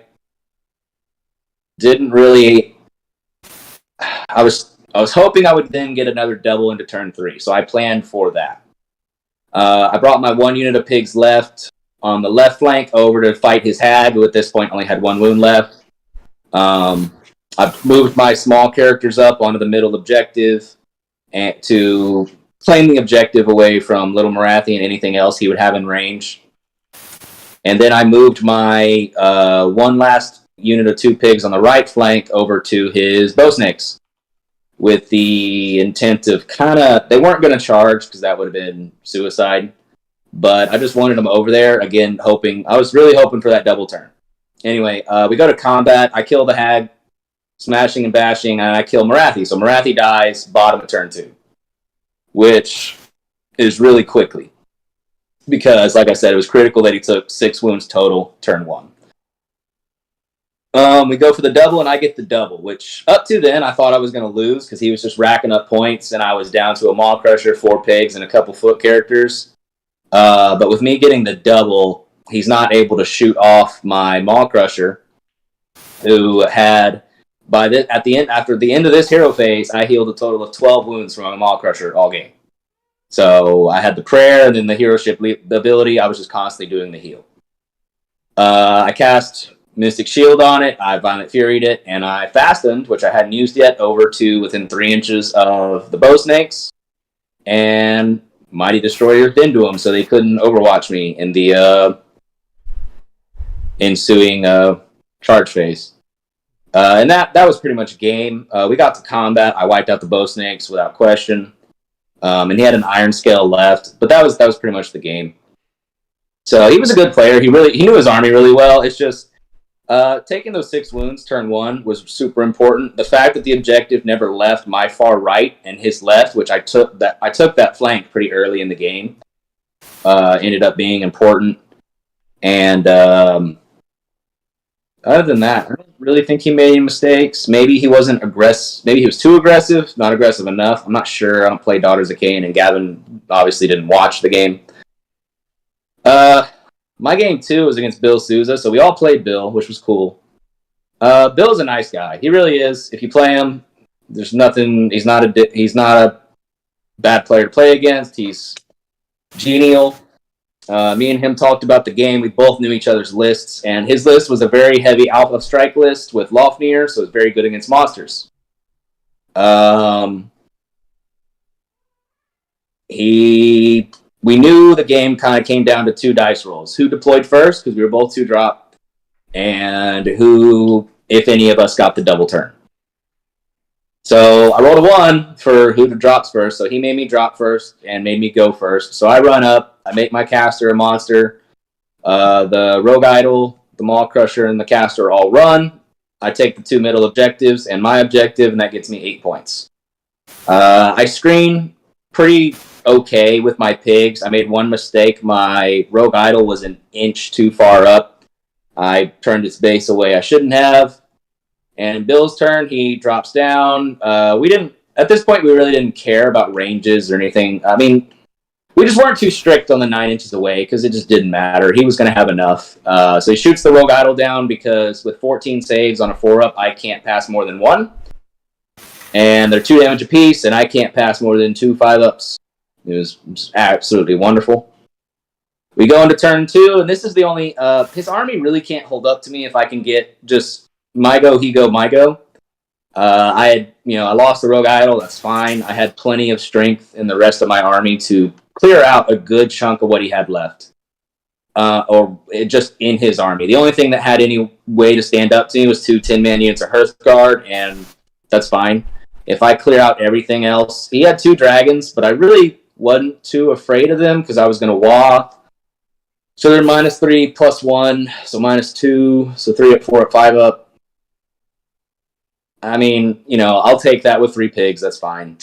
didn't really... I was hoping I would then get another double into turn 3, so I planned for that. I brought my 1 unit of pigs left on the left flank over to fight his hag, who at this point only had 1 wound left. I moved my small characters up onto the middle objective and to claim the objective away from Little Marathi and anything else he would have in range. And then I moved my 1 last unit of 2 pigs on the right flank over to his bow snakes with the intent of they weren't going to charge because that would have been suicide. But I just wanted them over there, again, I was really hoping for that double turn. Anyway, we go to combat. I kill the hag, smashing and bashing, and I kill Marathi. So Marathi dies, bottom of turn 2, which is really quickly. Because, like I said, it was critical that he took 6 wounds total, turn 1. We go for the double, and I get the double, which up to then I thought I was going to lose because he was just racking up points, and I was down to a Maw Crusher, 4 pigs, and a couple foot characters. But with me getting the double, he's not able to shoot off my Maw Crusher, who had after the end of this hero phase, I healed a total of 12 wounds from my Maw Crusher all game. So I had the prayer and then the heroship ability. I was just constantly doing the heal. I cast Mystic Shield on it. I Violent Furied it, and I fastened, which I hadn't used yet, over to within 3 inches of the bow snakes. And Mighty Destroyer into them, so they couldn't overwatch me in the ensuing charge phase. And that was pretty much a game. We got to combat. I wiped out the bow snakes without question. And he had an iron scale left, but that was pretty much the game. So he was a good player. He knew his army really well. It's just taking those 6 wounds turn 1 was super important. The fact that the objective never left my far right and his left, which I took that flank pretty early in the game, ended up being important. And other than that, I don't really think he made any mistakes. Maybe he wasn't aggressive. Maybe he was too aggressive, not aggressive enough. I'm not sure. I don't play Daughters of Cain, and Gavin obviously didn't watch the game. My game 2 was against Bill Souza, so we all played Bill, which was cool. Bill's a nice guy. He really is. If you play him, there's nothing. He's not a bad player to play against. He's genial. Me and him talked about the game. We both knew each other's lists, and his list was a very heavy Alpha Strike list with Lofnir, so it's very good against monsters. We knew the game kind of came down to 2 dice rolls. Who deployed first, because we were both 2-drop, and who, if any of us, got the double turn. So I rolled a 1 for who drops first, so he made me drop first and made me go first. So I run up, I make my caster a monster. The Rogue Idol, the Maw Crusher, and the caster all run. I take the 2 middle objectives and my objective, and that gets me 8 points. I screen pretty okay with my pigs. I made one mistake. My Rogue Idol was an inch too far up. I turned its base away I shouldn't have. And Bill's turn, he drops down. At this point, we really didn't care about ranges or anything. I mean, we just weren't too strict on the 9 inches away because it just didn't matter. He was going to have enough. So he shoots the Rogue Idol down because with 14 saves on a 4-up, I can't pass more than 1. And they're 2 damage apiece, and I can't pass more than 2 5-ups. It was absolutely wonderful. We go into turn 2, and this is the only... his army really can't hold up to me if I can get just my go, he go, my go. I lost the Rogue Idol, that's fine. I had plenty of strength in the rest of my army to clear out a good chunk of what he had left. Just in his army. The only thing that had any way to stand up to me was 2 10-man units of Hearthguard, and that's fine. If I clear out everything else... He had 2 dragons, but I really wasn't too afraid of them because I was going to wah. So they're -3, +1, so -2, so 3 up, 4 up, 5 up. I mean, I'll take that with 3 pigs, that's fine.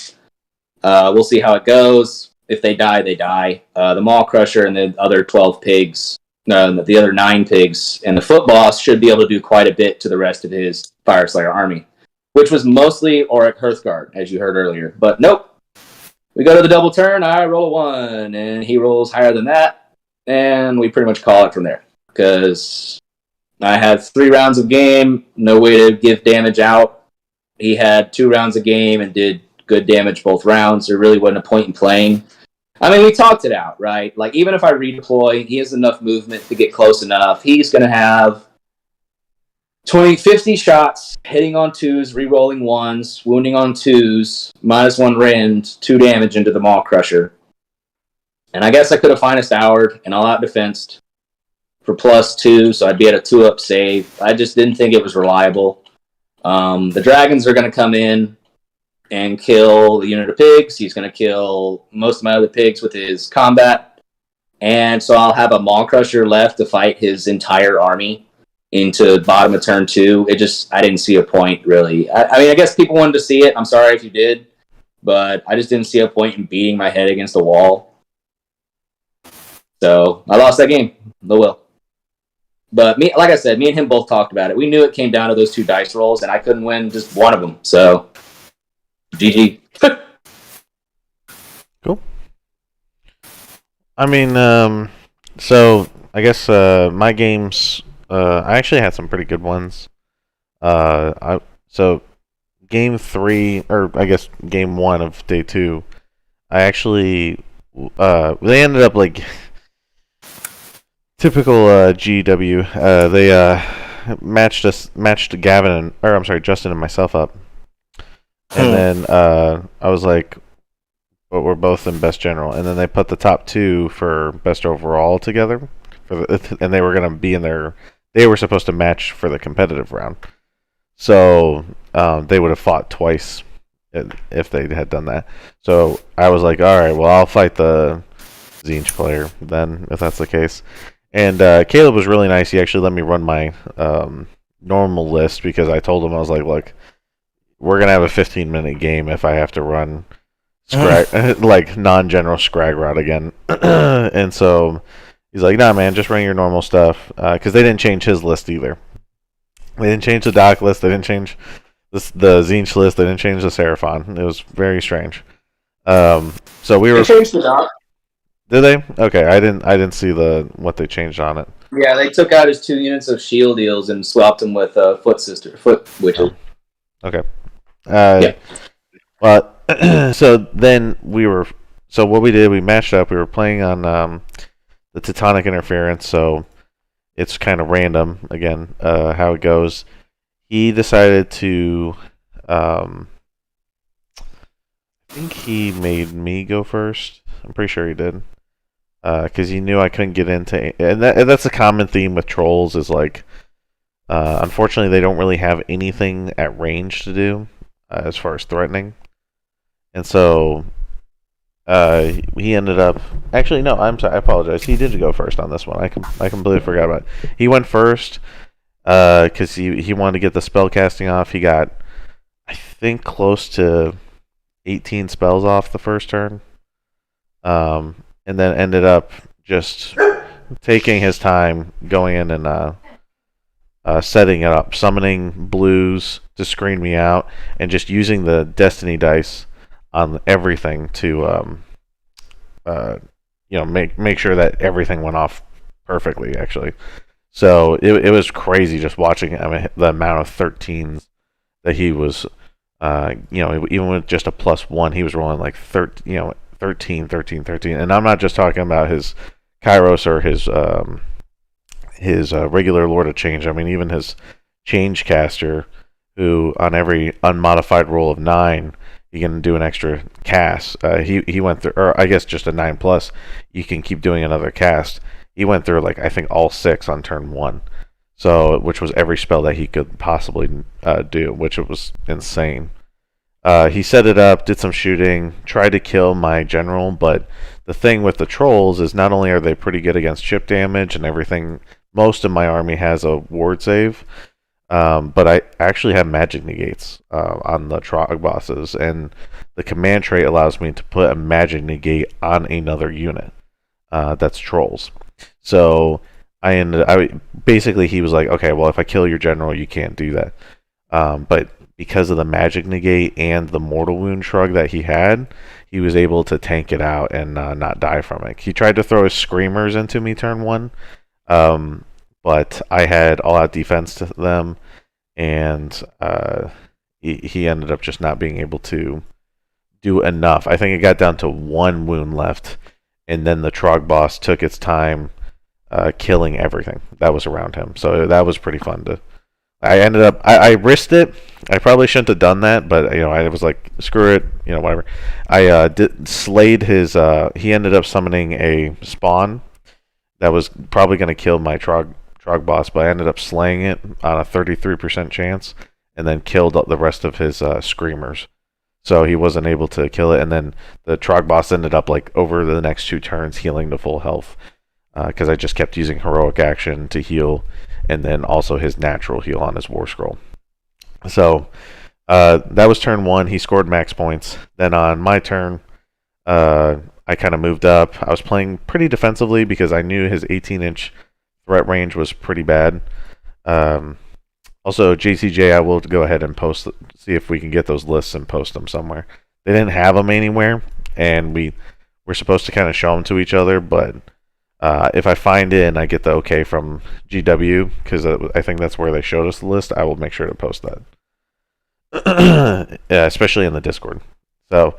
We'll see how it goes. If they die, they die. The Maw Crusher and the other 12 pigs, the other 9 pigs, and the Foot Boss should be able to do quite a bit to the rest of his Fire Slayer army, which was mostly Auric Hearthguard, as you heard earlier. But nope. We go to the double turn, I roll a 1, and he rolls higher than that, and we pretty much call it from there. Because I had 3 rounds of game, no way to give damage out. He had 2 rounds of game and did good damage both rounds. There really wasn't a point in playing. I mean, we talked it out, right? Like, even if I redeploy, he has enough movement to get close enough. He's going to have 50 shots, hitting on 2s, re-rolling 1s, wounding on 2s, -1 rend, 2 damage into the Maw Crusher. And I guess I could have finest houred and all out defensed for +2, so I'd be at a 2-up save. I just didn't think it was reliable. The dragons are going to come in and kill the unit of pigs. He's going to kill most of my other pigs with his combat. And so I'll have a Maw Crusher left to fight his entire army into bottom of turn 2. I didn't see a point, really. I mean, I guess people wanted to see it. I'm sorry if you did. But I just didn't see a point in beating my head against the wall. So I lost that game. No will. But like I said, me and him both talked about it. We knew it came down to those 2 dice rolls, and I couldn't win just one of them. So, GG. Cool. I mean, so I guess my games, I actually had some pretty good ones. So game 3, or I guess game 1 of day 2, I actually they ended up like typical GW. They matched Gavin Justin and myself up, and then I was like, but we're both in best general, and then they put the top 2 for best overall together, and they were gonna be in there. They were supposed to match for the competitive round, so they would have fought twice if they had done that. So I was like, all right, well, I'll fight the Zinch player then, if that's the case. And Caleb was really nice. He actually let me run my normal list because I told him, I was like, look, we're going to have a 15-minute game if I have to run like non-general scrag route again. And so he's like, nah, man, just run your normal stuff. Because they didn't change his list either. They didn't change the Doc list. They didn't change the Zinch list. They didn't change the Seraphon. It was very strange. So we were. They changed the Doc. Did they? Okay, I didn't see what they changed on it. Yeah, they took out his 2 units of shield deals and swapped them with foot witches. Okay. Yeah. Well, so then so what we did, we matched up. We were playing on the Teutonic Interference, so it's kind of random again how it goes. He decided to. I think he made me go first. I'm pretty sure he did. Because he knew I couldn't get into, and that's a common theme with trolls is like, unfortunately they don't really have anything at range to do as far as threatening, and so he ended up. Actually, no, I'm sorry, I apologize. He did go first on this one. I completely forgot about it. He went first because he wanted to get the spell casting off. He got, I think, close to 18 spells off the first turn. And then ended up just taking his time, going in and setting it up, summoning blues to screen me out, and just using the Destiny dice on everything to, make sure that everything went off perfectly. Actually, so it was crazy just watching. I mean, the amount of 13s that he was, even with just a +1, he was rolling like 13, 13, and I'm not just talking about his Kairos or his regular Lord of Change. I mean, even his Change Caster, who on every unmodified roll of 9, you can do an extra cast. He went through, or I guess just a 9+, you can keep doing another cast. He went through like I think all 6 on turn 1, so which was every spell that he could possibly do, which was insane. He set it up, did some shooting, tried to kill my general, but the thing with the trolls is not only are they pretty good against chip damage and everything, most of my army has a ward save, but I actually have magic negates on the Trog bosses, and the command trait allows me to put a magic negate on another unit that's trolls. So basically he was like, okay, well, if I kill your general, you can't do that. But because of the magic negate and the mortal wound shrug that he had, he was able to tank it out and not die from it. He tried to throw his screamers into me turn 1, but I had all out defense to them, and he ended up just not being able to do enough. I think it got down to 1 wound left, and then the Trog boss took its time killing everything that was around him. So that was pretty fun to. I risked it. I probably shouldn't have done that, but I was like, screw it, whatever. I slayed his. He ended up summoning a spawn that was probably going to kill my Trog boss, but I ended up slaying it on a 33% chance, and then killed the rest of his screamers. So he wasn't able to kill it, and then the Trog boss ended up like over the next 2 turns healing to full health because I just kept using heroic action to heal, and then also his natural heal on his War Scroll. So that was turn 1. He scored max points. Then on my turn, I kind of moved up. I was playing pretty defensively because I knew his 18-inch threat range was pretty bad. Also, JCJ, I will go ahead and see if we can get those lists and post them somewhere. They didn't have them anywhere, and we're supposed to kind of show them to each other, but if I find it and I get the okay from GW, because I think that's where they showed us the list, I will make sure to post that. Yeah, especially in the Discord. So,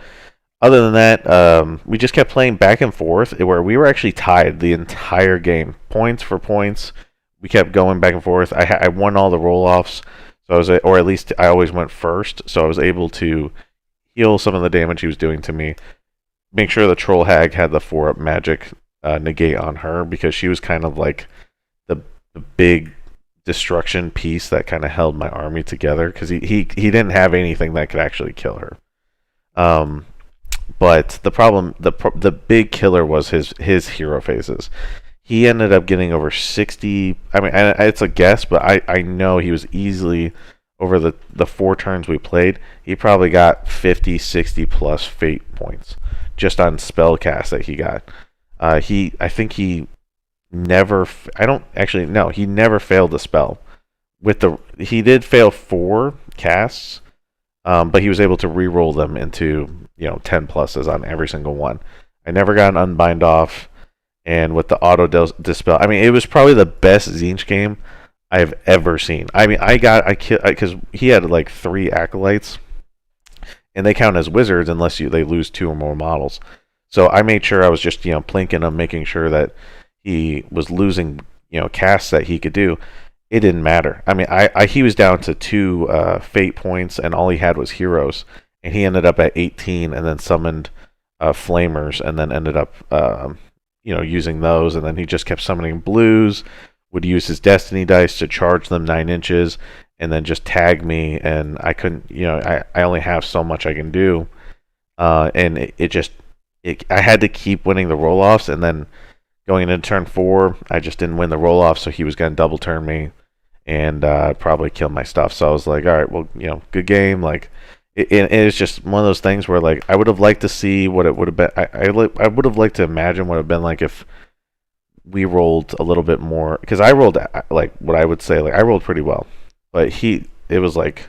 other than that, we just kept playing back and forth, where we were actually tied the entire game, points for points. We kept going back and forth. I won all the roll-offs, so or at least I always went first, so I was able to heal some of the damage he was doing to me. Make sure the Troll Hag had the 4-up magic negate on her, because she was kind of like the big destruction piece that kind of held my army together, because he didn't have anything that could actually kill her. But the problem, the big killer was his hero phases. he ended up getting over 60. I mean, it's a guess, but I know he was easily over the 4 turns we played. He probably got 50, 60 plus fate points just on spell cast that he got. I think he never. I don't actually no. He never failed a spell. He did fail 4 casts, but he was able to re-roll them into 10 pluses on every single one. I never got an unbind off. And with the auto dispel, I mean, it was probably the best Zinch game I've ever seen. I mean, because he had like 3 acolytes, and they count as wizards unless they lose 2 or more models. So I made sure I was just plinking him, making sure that he was losing casts that he could do. It didn't matter. I mean, he was down to 2 fate points, and all he had was heroes, and he ended up at 18, and then summoned flamers, and then ended up using those, and then he just kept summoning blues, would use his destiny dice to charge them 9 inches, and then just tag me, and I couldn't, I only have so much I can do, and I had to keep winning the roll-offs, and then going into turn 4, I just didn't win the roll-off, so he was going to double turn me, and probably kill my stuff, so I was like, alright, well, good game, like, it's just one of those things where, like, I would have liked to see what it would have been. I would have liked to imagine what it would have been like if we rolled a little bit more. Because I rolled, like, what I would say, like, I rolled pretty well. But it was like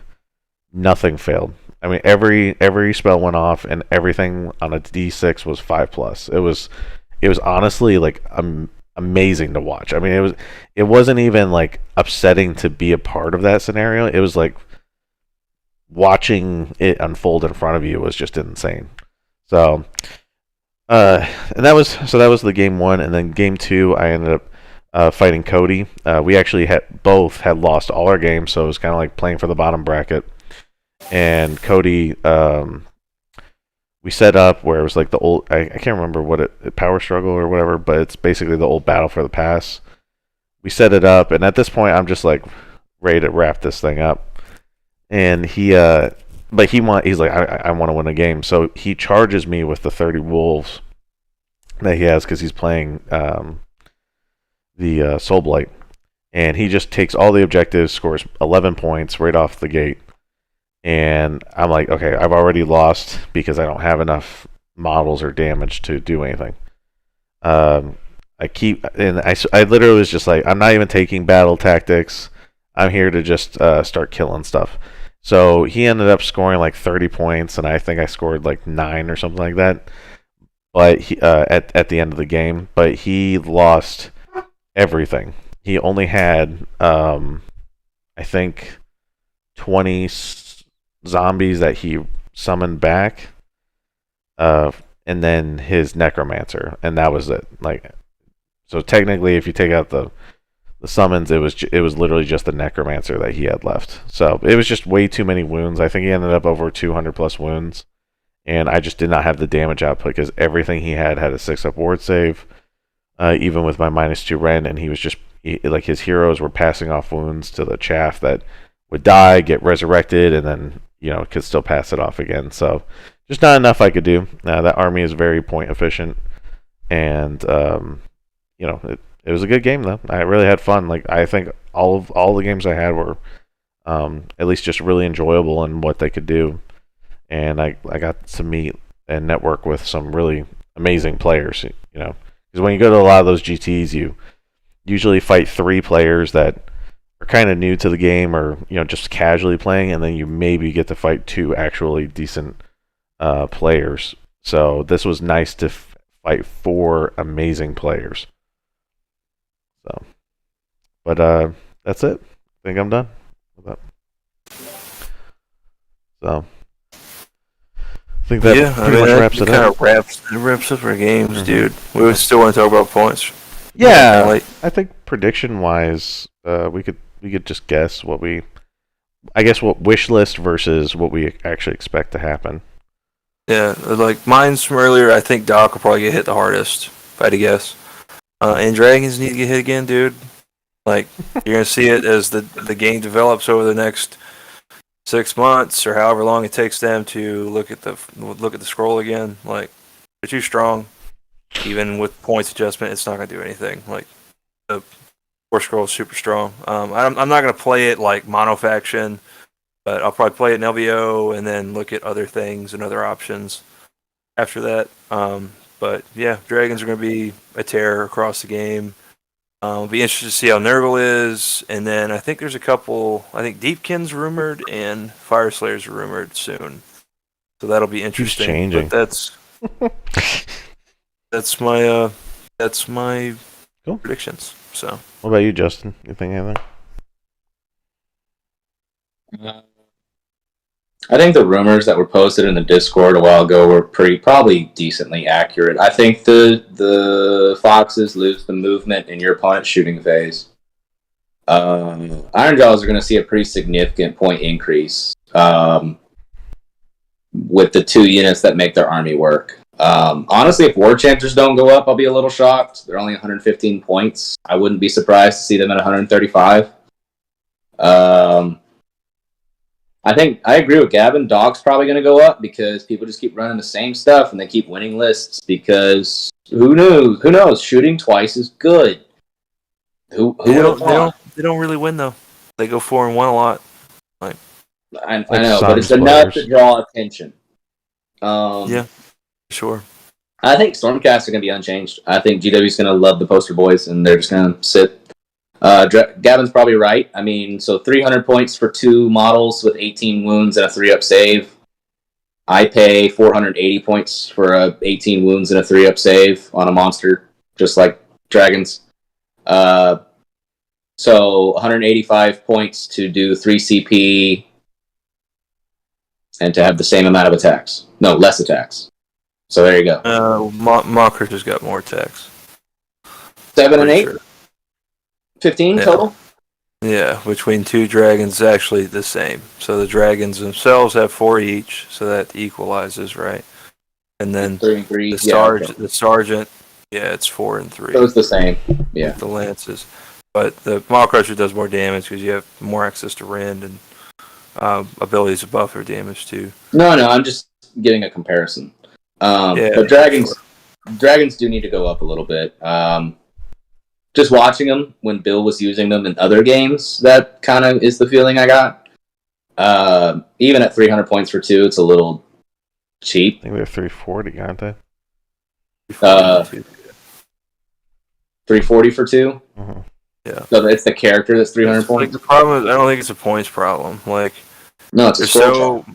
nothing failed. I mean, every spell went off, and everything on a D6 was 5+. It was honestly, like, amazing to watch. I mean, it wasn't even, like, upsetting to be a part of that scenario. It was, like, watching it unfold in front of you was just insane. So, and that was the game 1, and then game 2, I ended up fighting Cody. We actually both had lost all our games, so it was kind of like playing for the bottom bracket. And Cody, we set up where it was like the old, I can't remember what Power Struggle or whatever, but it's basically the old Battle for the Pass. We set it up, and at this point, I'm just like ready to wrap this thing up. And he's like, I want to win a game. So he charges me with the 30 wolves that he has because he's playing the Soul Blight. And he just takes all the objectives, scores 11 points right off the gate. And I'm like, okay, I've already lost because I don't have enough models or damage to do anything. I literally was just like, I'm not even taking battle tactics. I'm here to just start killing stuff. So he ended up scoring like 30 points, and I think I scored like 9 or something like that. But at the end of the game, but he lost everything. He only had I think 20 zombies that he summoned back, and then his necromancer, and that was it. Like, so technically, if you take out the summons, it was literally just the necromancer that he had left. So it was just way too many wounds. I think he ended up over 200 plus wounds, and I just did not have the damage output because everything he had a 6-up ward save, even with my -2 rend, and he was just like, his heroes were passing off wounds to the chaff that would die, get resurrected, and then could still pass it off again. So just not enough I could do. That army is very point efficient, and it was a good game though. I really had fun. Like, I think all the games I had were at least just really enjoyable in what they could do, and I got to meet and network with some really amazing players. Because when you go to a lot of those GTs, you usually fight 3 players that are kind of new to the game, or just casually playing, and then you maybe get to fight 2 actually decent players. So this was nice to fight 4 amazing players. So, but that's it. I think I'm done with that. So, I think that pretty much wraps it up. It wraps up our games, dude. We would still want to talk about points. Yeah, I think prediction wise, we could just guess what wish list versus what we actually expect to happen. Yeah, like mine's from earlier. I think Doc will probably get hit the hardest, if I had to guess. And Dragons need to get hit again, dude. Like, you're gonna see it as the game develops over the next 6 months or however long it takes them to look at the scroll again. Like, they're too strong. Even with points adjustment, it's not gonna do anything. Like, War Scroll is super strong. I'm not going to play it like monofaction, but I'll probably play it in LVO and then look at other things and other options after that. But yeah, dragons are going to be a terror across the game. I'll be interested to see how Nurgle is, and then I think there's a couple. I think Deepkin's rumored and Fire Slayer's rumored soon, so that'll be interesting. changing. But that's my Cool. predictions. So What about you, Justin? You think anything? I think the rumors that were posted in the Discord a while ago were probably decently accurate. I think the Foxes lose the movement in your opponent's shooting phase. Ironjaws are going to see a pretty significant point increase with the 2 units that make their army work. Honestly, if War Chanters don't go up, I'll be a little shocked. They're only 115 points. I wouldn't be surprised to see them at 135. I agree with Gavin. Dog's probably going to go up because people just keep running the same stuff and they keep winning lists because who knows? Who knows? Shooting twice is good. Who they don't really win though. They go 4-1 a lot. I know, but it's enough to draw attention. Yeah, sure. I think Stormcast are going to be unchanged. I think GW's going to love the poster boys and they're just going to sit. Gavin's probably right. I mean, so 300 points for 2 models with 18 wounds and a 3-up save. I pay 480 points for 18 wounds and a 3-up save on a monster, just like dragons. So 185 points to do 3 CP and to have the same amount of attacks. No, less attacks. So there you go. Mockers has got more attacks. 7 and 8? Sure. 15 total? Yeah, between 2 dragons, actually the same. So the dragons themselves have 4 each, so that equalizes, right? And then 3 and 3. The sergeant, it's 4 and 3. So it's the same. Yeah. The lances, but the Maw Crusher does more damage because you have more access to rend and abilities to buff or damage too. No, I'm just getting a comparison. But dragons do need to go up a little bit. Just watching them when Bill was using them in other games, that kind of is the feeling I got. Even at 300 points for 2, it's a little cheap. I think they're 340, aren't they? 340 for 2? Mm-hmm. Yeah. So it's the character that's 300 points? The problem is, I don't think it's a points problem. Like, no, it's they're so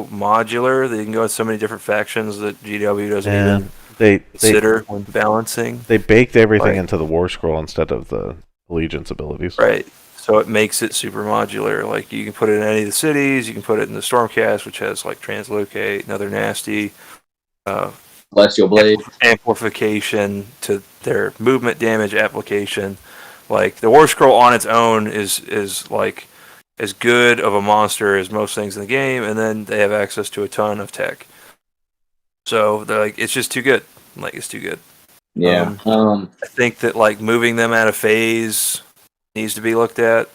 modular that you can go with so many different factions that GW doesn't even consider when balancing. They baked everything into the War Scroll instead of the Allegiance abilities. Right. So it makes it super modular. Like, you can put it in any of the cities, you can put it in the Stormcast, which has like Translocate, another nasty Celestial Blade amplification to their movement damage application. Like, the War Scroll on its own is like as good of a monster as most things in the game, and then they have access to a ton of tech. So they're like, it's just too good. Like, it's too good. Yeah. I think that like moving them out of phase needs to be looked at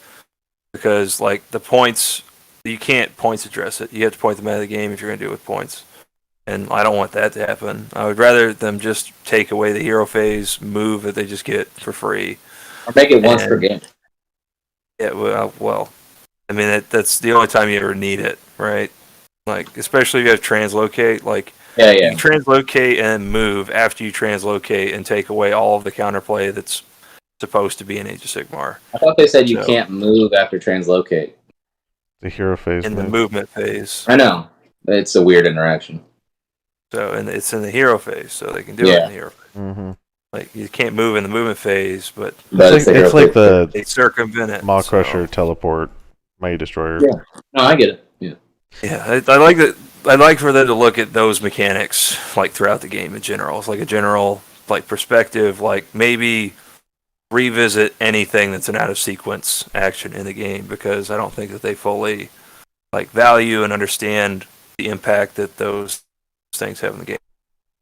because like the points, you can't points address it. You have to point them out of the game if you're going to do it with points. And I don't want that to happen. I would rather them just take away the hero phase move that they just get for free. Or make it once per game. Yeah, well, I mean, that's the only time you ever need it, right? Like, especially if you have translocate, like, you can translocate and move after you translocate and take away all of the counterplay that's supposed to be in Age of Sigmar. I thought they said you can't move after translocate. The hero phase. In the movement phase. I know. It's a weird interaction. So, and it's in the hero phase, so they can do it in the hero phase. Mm-hmm. Like, you can't move in the movement phase, but it's like the they circumvent it. Maw Crusher teleport, Mighty Destroyer. Yeah. No, I get it. Yeah. Yeah, I like that. I'd like for them to look at those mechanics like throughout the game in general. It's like a general like perspective, like maybe revisit anything that's an out of sequence action in the game because I don't think that they fully like value and understand the impact that those things have in the game.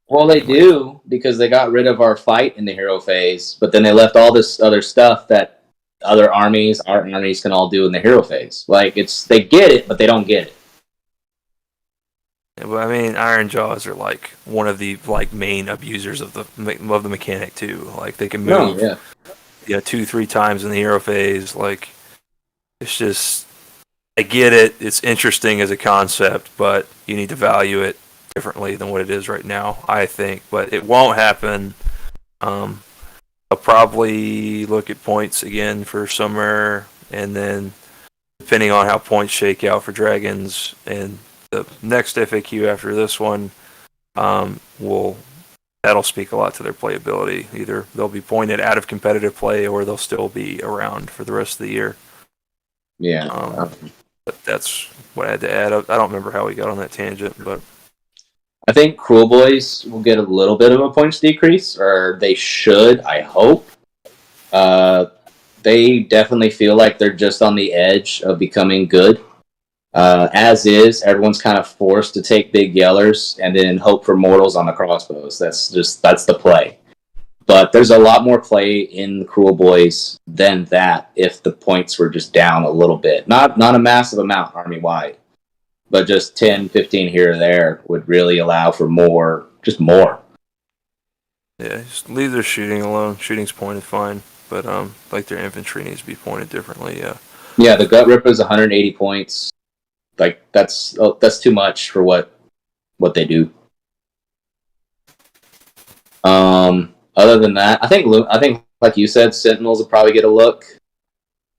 Well, they do because they got rid of our fight in the hero phase, but then they left all this other stuff that other armies, our armies can all do in the hero phase. Like they get it, but they don't get it. Yeah, but I mean, Ironjaws are like one of the like main abusers of the mechanic too. Like they can move. 2-3 times in the hero phase. Like, it's just, I get it. It's interesting as a concept, but you need to value it differently than what it is right now, I think. But it won't happen. I'll probably look at points again for summer, and then depending on how points shake out for dragons and the next FAQ after this one, that'll speak a lot to their playability. Either they'll be pointed out of competitive play, or they'll still be around for the rest of the year. Yeah. But that's what I had to add. I don't remember how we got on that tangent, but I think Cruel Boys will get a little bit of a points decrease, or they should, I hope. They definitely feel like they're just on the edge of becoming good. As is, everyone's kind of forced to take big yellers and then hope for mortals on the crossbows. That's the play. But there's a lot more play in the Cruel Boys than that if the points were just down a little bit. Not a massive amount army-wide, but just 10, 15 here or there would really allow for more, just more. Yeah, just leave their shooting alone. Shooting's pointed fine, but like their infantry needs to be pointed differently, yeah. Yeah, the Gut Ripper's 180 points. Like, that's too much for what they do. Other than that, I think like you said, Sentinels will probably get a look.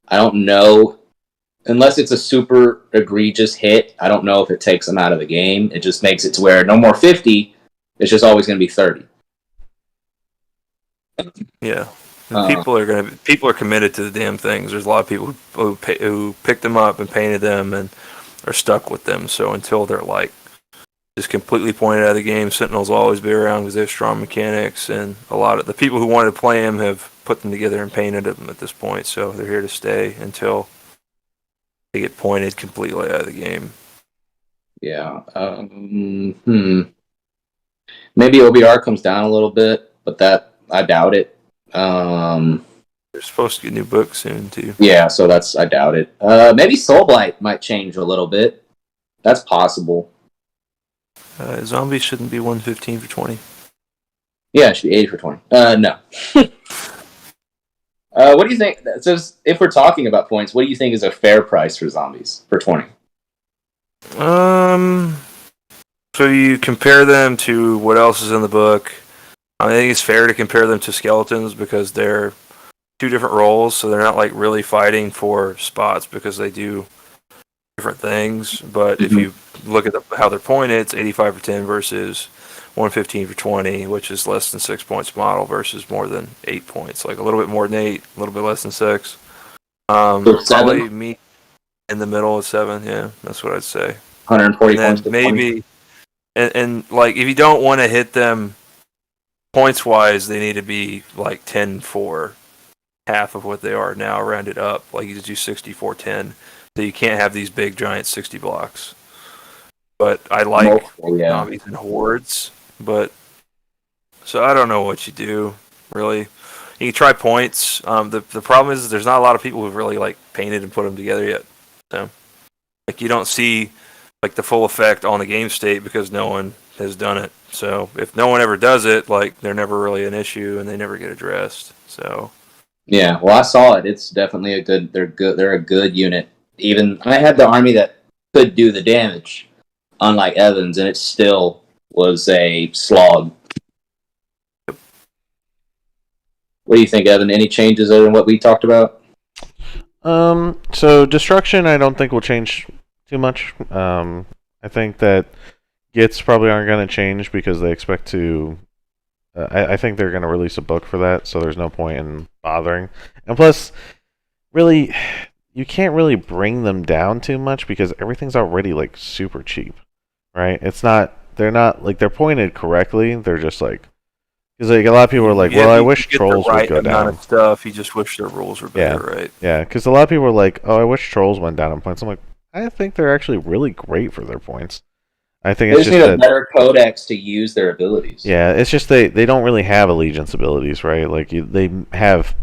I don't know, unless it's a super egregious hit. I don't know if it takes them out of the game. It just makes it to where no more 50. It's just always going to be 30. Yeah, people are committed to the damn things. There's a lot of people who picked them up and painted them and are stuck with them. So until they're like just completely pointed out of the game, Sentinels will always be around because they have strong mechanics, and a lot of the people who wanted to play them have put them together and painted them at this point. So they're here to stay until they get pointed completely out of the game. Yeah. Maybe OBR comes down a little bit, but that I doubt it. They're supposed to get new books soon too. Yeah, so I doubt it. Maybe Soulblight might change a little bit. That's possible. Zombies shouldn't be 115 for 20. Yeah, it should be 80 for 20. No. What do you think? So if we're talking about points, what do you think is a fair price for zombies for 20? So you compare them to what else is in the book. I think it's fair to compare them to skeletons because they're two different roles, so they're not like really fighting for spots because they do different things. But if you look at how they're pointed, it's 85 for 10 versus 115 for 20, which is less than 6 points model versus more than 8 points. Like a little bit more than 8, a little bit less than 6. Probably me in the middle of 7. Yeah, that's what I'd say. 140 points. Maybe, and like if you don't want to hit them points wise, they need to be like 10 for half of what they are now, rounded up. Like you just do 60-4-10. So you can't have these big giant 60 blocks. But I like zombies and hordes. But so I don't know what you do really. You can try points. The problem is there's not a lot of people who've really like painted and put them together yet. So like you don't see like the full effect on the game state because no one has done it. So if no one ever does it, like they're never really an issue and they never get addressed. So yeah, well I saw it. It's definitely a good. They're a good unit. Even I had the army that could do the damage, unlike Evans, and it still was a slog. What do you think, Evan? Any changes other than what we talked about? So destruction, I don't think will change too much. I think that Gits probably aren't going to change because they expect to. I think they're going to release a book for that, so there's no point in bothering. And plus, really, you can't really bring them down too much because everything's already like super cheap, right? It's not. They're not like they're pointed correctly. They're just like. Because like, a lot of people are like, well, I wish trolls would go down. Of stuff. You just wish their rules were better, right? Yeah, because a lot of people are like, oh, I wish trolls went down in points. I'm like, I think they're actually really great for their points. I think they just need a better codex to use their abilities. Yeah, it's just they don't really have allegiance abilities, right? Like they have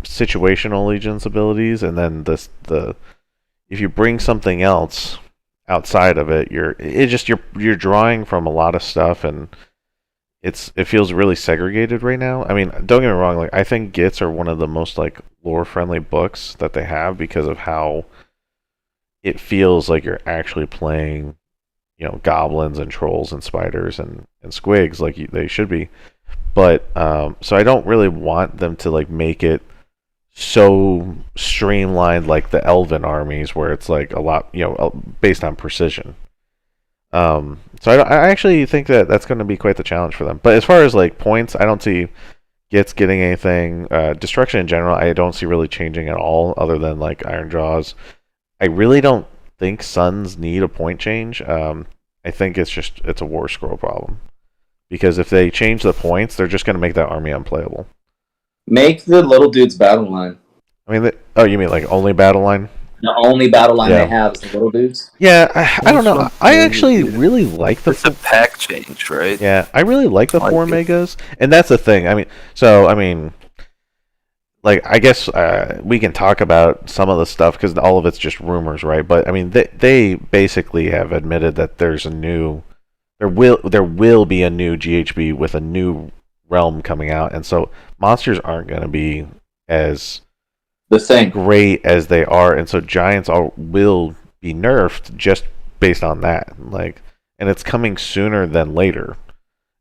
situational allegiance abilities, and then the if you bring something else outside of it, you're drawing from a lot of stuff and. it feels really segregated right now. I mean, don't get me wrong, like I think Gits are one of the most like lore friendly books that they have because of how it feels like you're actually playing, goblins and trolls and spiders and squigs like they should be. But so I don't really want them to like make it so streamlined like the elven armies where it's like a lot, based on precision. So I actually think that that's going to be quite the challenge for them. But as far as like points, I don't see Gits getting anything. Destruction in general, I don't see really changing at all, other than like Iron Jaws. I really don't think Suns need a point change. I think it's a War Scroll problem because if they change the points, they're just going to make that army unplayable. Make the little dudes battle line. I mean, you mean like only battle line? The only battle line they have is the little dudes. Yeah, I don't know. I actually really like the. It's a pack change, right? Yeah, I really like the 4 megas, and that's the thing. I mean, like I guess we can talk about some of the stuff because all of it's just rumors, right? But I mean, they basically have admitted that there will be a new GHB with a new realm coming out, and so monsters aren't going to be as great as they are, and so giants will be nerfed just based on that. Like, and it's coming sooner than later,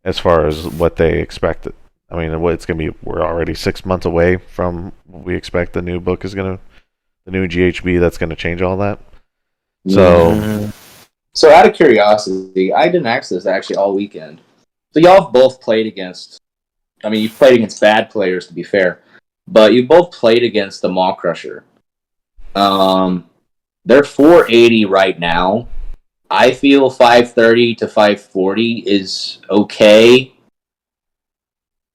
as far as what they expected. I mean, it's gonna be. We're already 6 months away from what we expect the new book is the new GHB that's gonna change all that. So out of curiosity, I didn't ask this actually all weekend. So y'all have both played against. I mean, you've played against bad players, to be fair. But you both played against the Maw Crusher. They're 480 right now. I feel 530 to 540 is okay.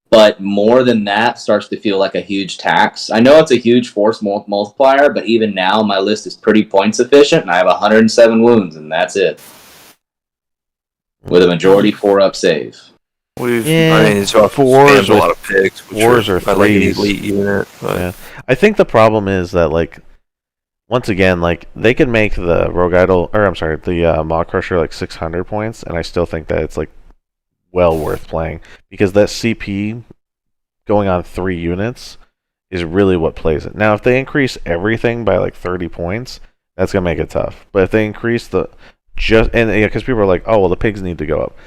But more than that starts to feel like a huge tax. I know it's a huge force multiplier, but even now my list is pretty points efficient, and I have 107 wounds, and that's it. With a majority 4-up save. I mean, it's off fours a lot of picks. Fours or threes. Like an elite unit. Yeah. I think the problem is that, like, once again, like, they could make the Rogue Idol, or I'm sorry, the Maw Crusher like 600 points, and I still think that it's like well worth playing because that CP going on 3 units is really what plays it. Now, if they increase everything by like 30 points, that's gonna make it tough. But if they increase because people are like, oh well, the pigs need to go up.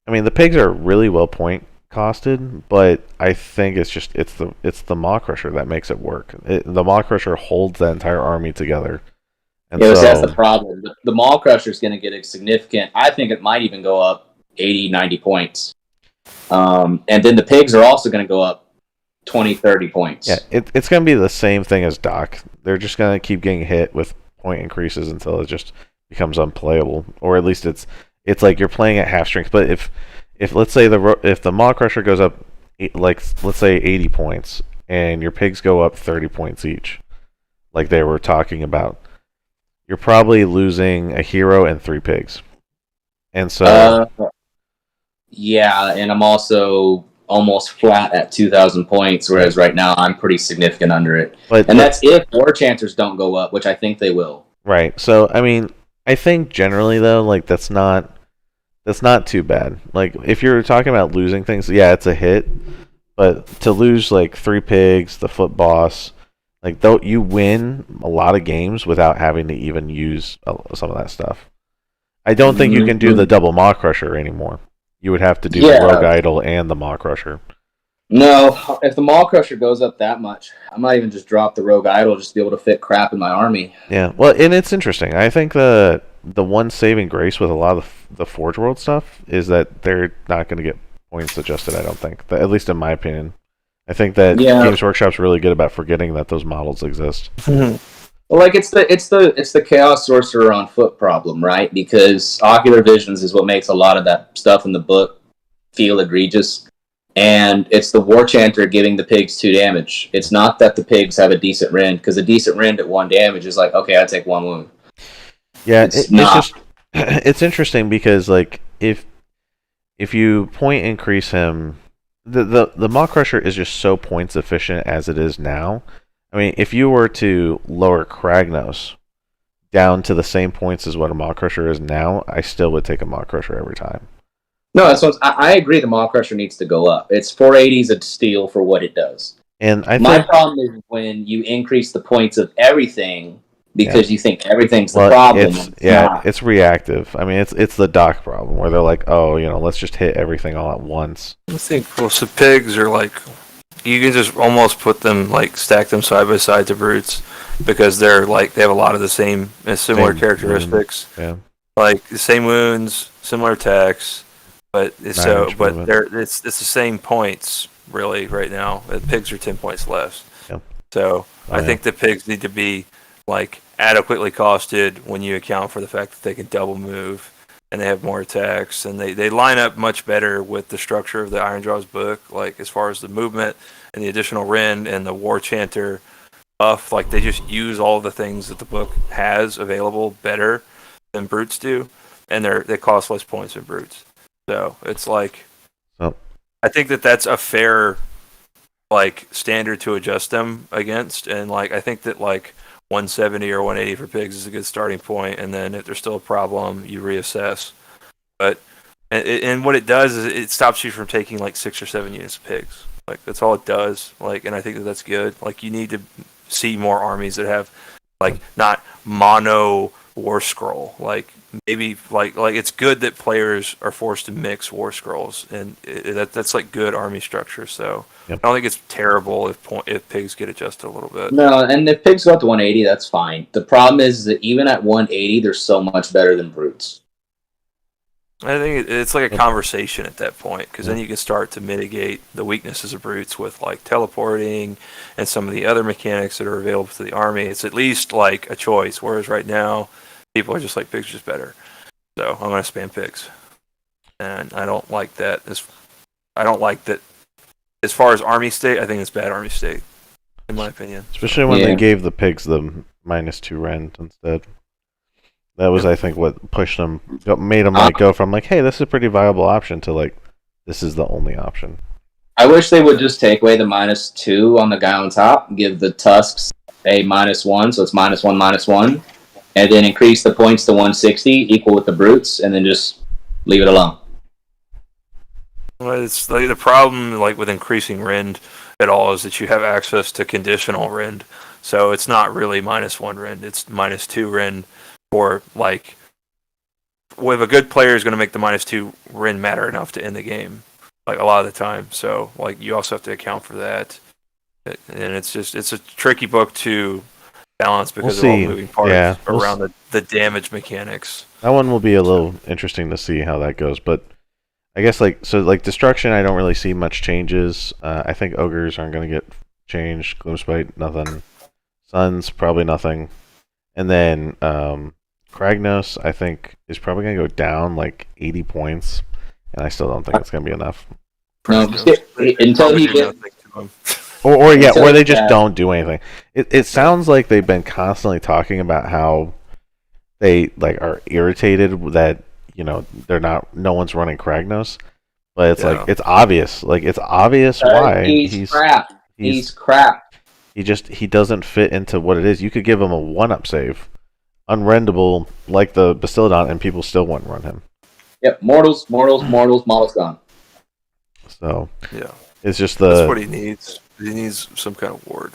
I mean, the pigs are really well point costed, but I think it's the Maw Crusher that makes it work. The Maw Crusher holds that entire army together. And that's the problem. The Maw Crusher is going to get a significant. I think it might even go up 80, 90 points. And then the pigs are also going to go up 20, 30 points. Yeah, it's going to be the same thing as Doc. They're just going to keep getting hit with point increases until it just becomes unplayable, or at least it's like you're playing at half strength. But if let's say if the Maw Crusher goes up like let's say 80 points and your pigs go up 30 points each, like they were talking about, you're probably losing a hero and 3 pigs. And so yeah, and I'm also almost flat at 2,000 points, whereas right now I'm pretty significant under it. And that's if War Chanters don't go up, which I think they will. Right. So I mean, I think generally though, like that's not too bad. Like if you're talking about losing things, yeah, it's a hit. But to lose like 3 pigs, the foot boss, like though you win a lot of games without having to even use some of that stuff. I don't think you can do the double Maw Crusher anymore. You would have to do the Rogue Idol and the Maw Crusher. No, if the Maw Crusher goes up that much, I might even just drop the Rogue Idol just to be able to fit crap in my army. Yeah, well, and it's interesting. I think the one saving grace with a lot of the Forge World stuff is that they're not going to get points adjusted, I don't think. At least in my opinion. I think that Games Workshop's really good about forgetting that those models exist. Well, like it's the Chaos Sorcerer on foot problem, right? Because Ocular Visions is what makes a lot of that stuff in the book feel egregious. And it's the War Chanter giving the pigs 2 damage. It's not that the pigs have a decent rend, because a decent rend at 1 damage is like, okay, I take 1 wound. Yeah, it's interesting because like if you point increase him, the Maw Crusher is just so points efficient as it is now. I mean, if you were to lower Kragnos down to the same points as what a Maw Crusher is now, I still would take a Maw Crusher every time. No, that's what I agree. The Maw Crusher needs to go up. It's 480s a steal for what it does. And My problem is when you increase the points of everything because you think everything's the problem. It's reactive. I mean, it's the dock problem where they're like, oh, let's just hit everything all at once. I think so pigs are like, you can just almost put them, like, stack them side by side to brutes because they're like, they have a lot of the similar characteristics. Yeah. Like the same wounds, similar attacks, but it's the same points really right now. The pigs are 10 points less. Yeah. So I think the pigs need to be like adequately costed when you account for the fact that they can double move and they have more attacks and they line up much better with the structure of the Ironjaw's book, like as far as the movement and the additional rend and the war chanter buff. Like they just use all the things that the book has available better than brutes do, and they cost less points than brutes. So it's like, I think that's a fair like standard to adjust them against, and like I think that like 170 or 180 for pigs is a good starting point, and then if there's still a problem, you reassess. But and what it does is it stops you from taking like 6 or 7 units of pigs. Like that's all it does. Like, and I think that's good. Like you need to see more armies that have like not mono war scroll. Like maybe like it's good that players are forced to mix war scrolls, and that's like good army structure. So I don't think it's terrible if pigs get adjusted a little bit. No, and if pigs go up to 180, that's fine. The problem is that even at 180, they're so much better than brutes. I think it's like a conversation at that point, because then you can start to mitigate the weaknesses of brutes with like teleporting and some of the other mechanics that are available to the army. It's at least like a choice, whereas right now people are just like, pigs are just better. So I'm going to spam pigs. And I don't like that. I don't like that. As far as army state, I think it's bad army state, in my opinion. Especially when they gave the pigs the -2 rend instead. That was, I think, what pushed them, made them like go from like, hey, this is a pretty viable option to like, this is the only option. I wish they would just take away the -2 on the guy on top, give the tusks a -1, so it's -1, and then increase the points to 160, equal with the brutes, and then just leave it alone. Well, it's like the problem like with increasing rend at all is that you have access to conditional rend, so it's not really -1 rend, it's -2 rend. Or like, if a good player is going to make the -2 rend matter enough to end the game, like a lot of the time. So like you also have to account for that, and it's a tricky book to balance because of all moving parts around the damage mechanics. That one will be a little interesting to see how that goes, but I guess like destruction, I don't really see much changes. I think ogres aren't going to get changed. Gloomspite, nothing. Suns, probably nothing. And then Kragnos, I think, is probably going to go down like 80 points, and I still don't think it's going to be enough. No, until he gets... Or they just don't do anything. It sounds like they've been constantly talking about how they like are irritated that no one's running Kragnos, but it's like it's obvious why he's crap. He's crap. He doesn't fit into what it is. You could give him a 1-up save, unrendable like the Bastiladon, and people still wouldn't run him. Yep, mortals, gone. So yeah, it's just that's what he needs. He needs some kind of ward.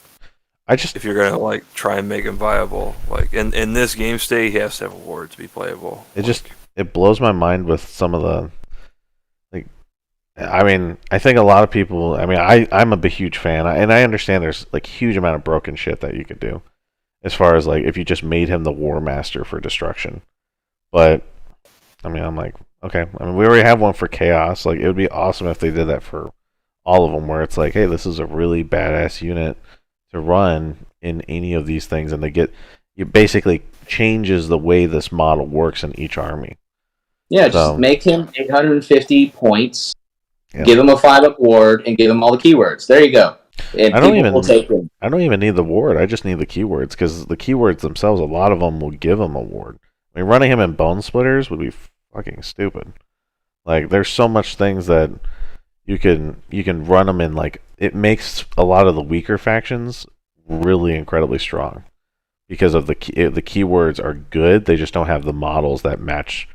If you're gonna like try and make him viable, like in this game state, he has to have a ward to be playable. It blows my mind with some of the I mean, I think a lot of people. I mean, I'm a huge fan, and I understand there's like huge amount of broken shit that you could do, as far as like if you just made him the War Master for destruction. But I mean, I'm like, okay. I mean, we already have one for Chaos. Like, it would be awesome if they did that for all of them, where it's like, hey, this is a really badass unit to run in any of these things, and it basically changes the way this model works in each army. Yeah, just make him 850 points. Yeah. Give him a 5-up ward and give him all the keywords. There you go. And I don't even need the ward. I just need the keywords, because the keywords themselves, a lot of them will give him a ward. I mean, running him in Bone Splitters would be fucking stupid. Like, there's so much things that you can run them in. Like, it makes a lot of the weaker factions really incredibly strong because of the keywords are good. They just don't have the models that match,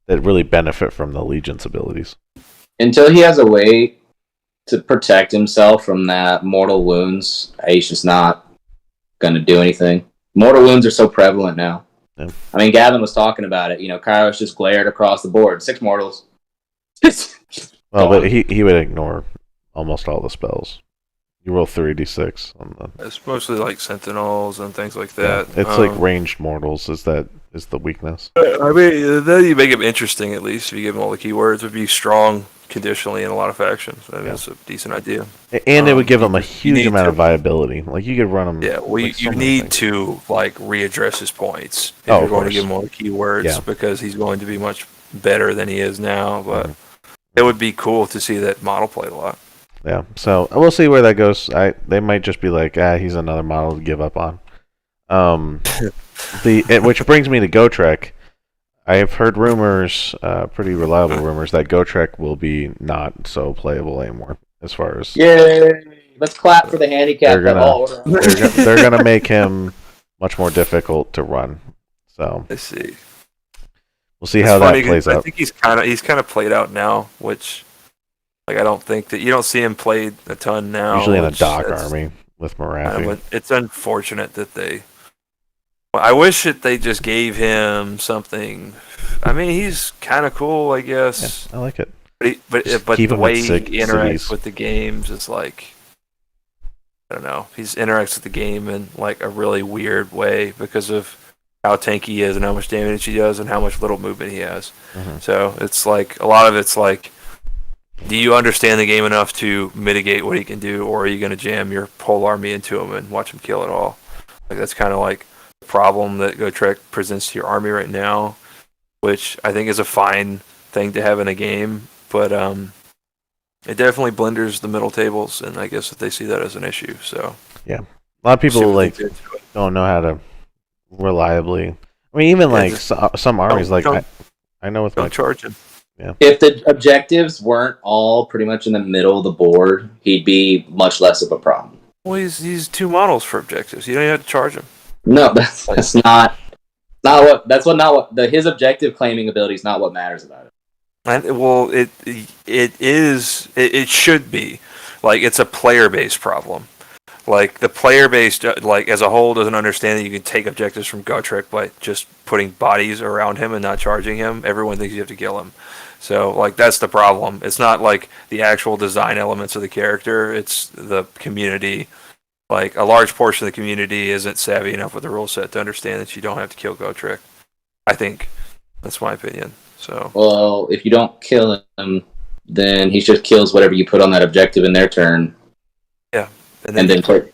that really benefit from the Legion's abilities. until he has a way to protect himself from that mortal wounds, he's just not going to do anything. Mortal wounds are so prevalent now. Yeah. I mean, Gavin was talking about it. Kairos just glared across the board. 6 mortals. Well, but he would ignore almost all the spells. You roll 3d6 on the. It's mostly like sentinels and things like that. Yeah, it's like ranged mortals. Is the weakness? I mean, then you make him interesting at least. If you give him all the keywords, would be strong conditionally in a lot of factions. I mean, that's a decent idea. And it would give him a huge amount of viability. Like you could run him. Yeah, well, you need to like readdress his points if Oh, you're of going to course. give him all the keywords because he's going to be much better than he is now. But it would be cool to see that model played a lot. Yeah, so we'll see where that goes. They might just be like, he's another model to give up on. Which brings me to GoTrek. I have heard rumors, pretty reliable rumors, that GoTrek will be not so playable anymore. As far as Yay! Let's clap for the handicap. They're gonna make him much more difficult to run. So Let's see. We'll see how that plays out. I think he's kind of played out now, which. Like I don't think that you don't see him played a ton now. Usually in a dock army with Marathi. It's unfortunate that they. I wish that they just gave him something. I mean, he's kind of cool, I guess. Yeah, I like it. But keep the him way at he interacts cities. with the games is like, I don't know. He interacts with the game in like a really weird way because of how tanky he is and how much damage he does and how much little movement he has. Mm-hmm. So it's like a lot of it's like. Do you understand the game enough to mitigate what he can do, or are you going to jam your whole army into him and watch him kill it all? Like that's kind of like the problem that GoTrek presents to your army right now, which I think is a fine thing to have in a game, but it definitely blenders the middle tables, and I guess that they see that as an issue. So yeah, a lot of people don't know how to reliably. I mean, even some armies I know with don't charge him. Yeah. If the objectives weren't all pretty much in the middle of the board, he'd be much less of a problem. Well, he's 2 models for objectives. You don't even have to charge him. No, that's not what his objective claiming ability is not what matters about it. And well, it should be like it's a player based problem. Like the player base, like as a whole, doesn't understand that you can take objectives from GoTrek by just putting bodies around him and not charging him. Everyone thinks you have to kill him. So like that's the problem. It's not like the actual design elements of the character. It's the community. Like a large portion of the community isn't savvy enough with the rule set to understand that you don't have to kill GoTrek. I think that's my opinion. So well, if you don't kill him, then he just kills whatever you put on that objective in their turn. Yeah. And then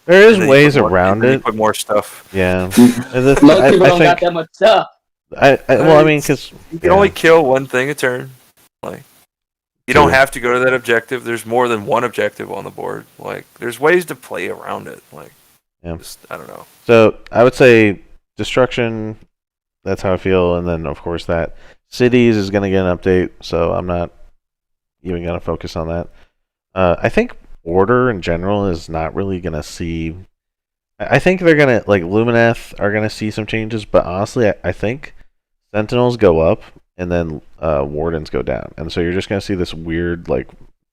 there is ways around it. Put more stuff. Yeah. Most people don't got that much stuff. Well, I mean, because you can only kill one thing a turn. Like, you don't have to go to that objective. There's more than one objective on the board. Like, there's ways to play around it. Like, just, I don't know. So I would say destruction. That's how I feel, and then of course that cities is going to get an update. So I'm not even going to focus on that. I think order in general is not really going to see. I think they're going to Lumineth are going to see some changes, but honestly, I think Sentinels go up and then Wardens go down, and so you're just going to see this weird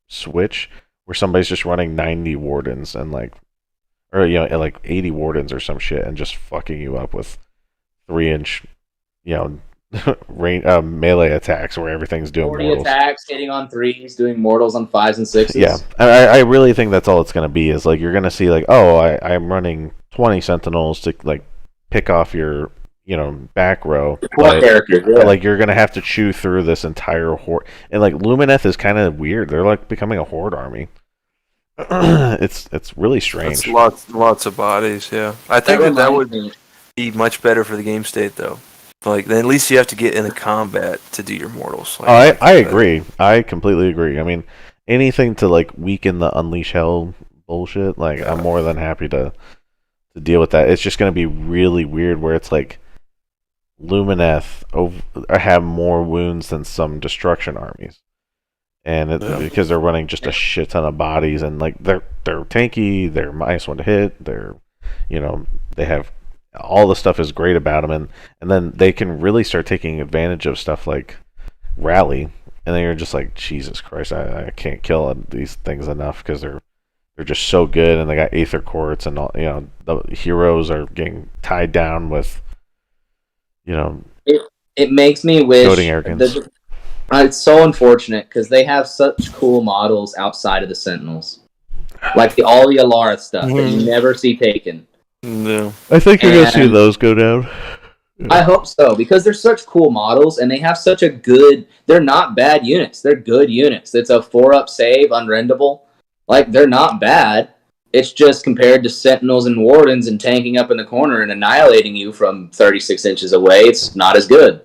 switch where somebody's just running 90 Wardens and 80 Wardens or some shit, and just fucking you up with 3-inch melee attacks where everything's doing 40 mortals. attacks, hitting on 3s, doing mortals on 5s and 6s. Yeah, I really think that's all it's going to be. Is you're going to see I'm running 20 Sentinels to pick off your back row. But, you're going to have to chew through this entire horde. And Lumineth is kind of weird. They're becoming a horde army. It's really strange. It's lots of bodies. Yeah, I think that would be much better for the game state though. Then at least you have to get in the combat to do your mortals. I agree. I completely agree. I mean, anything to weaken the Unleash Hell bullshit. I'm more than happy to deal with that. It's just going to be really weird where it's Lumineth have more wounds than some destruction armies, and because they're running just a shit ton of bodies, and they're tanky, they're -1 to hit, they're they have. All the stuff is great about them, and then they can really start taking advantage of stuff like Rally, and then you're just like, Jesus Christ, I can't kill these things enough because they're just so good, and they got Aether Quartz, and all, the heroes are getting tied down with, It makes me wish. goading arrogance. It's so unfortunate because they have such cool models outside of the Sentinels, like all the Alara stuff that you never see taken. No. I think you're gonna see those go down. I hope so, because they're such cool models, and they have such a good... They're not bad units. They're good units. It's a 4-up save, unrendable. Like, they're not bad. It's just compared to Sentinels and Wardens and tanking up in the corner and annihilating you from 36 inches away, it's not as good.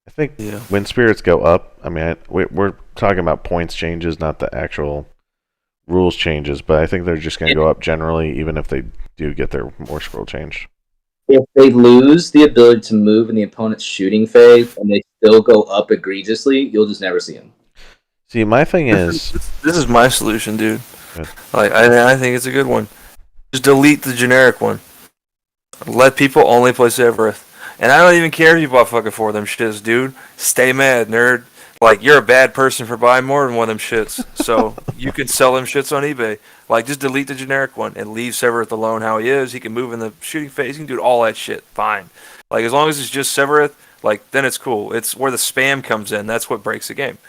I think when spirits go up, I mean, we're talking about points changes, not the actual rules changes, but I think they're just going to go up generally, even if they do get their War Scroll changed. If they lose the ability to move in the opponent's shooting phase and they still go up egregiously, you'll just never see them. See, my thing is... This is my solution, dude. Yeah. Like, I think it's a good one. Just delete the generic one. Let people only play Sevireth. And I don't even care if you bought fucking 4 of them shits, dude. Stay mad, nerd. Like, you're a bad person for buying more than one of them shits. So, you can sell them shits on eBay. Like, just delete the generic one and leave Sevireth alone how he is. He can move in the shooting phase. He can do all that shit. Fine. Like, as long as it's just Sevireth, like, then it's cool. It's where the spam comes in. That's what breaks the game.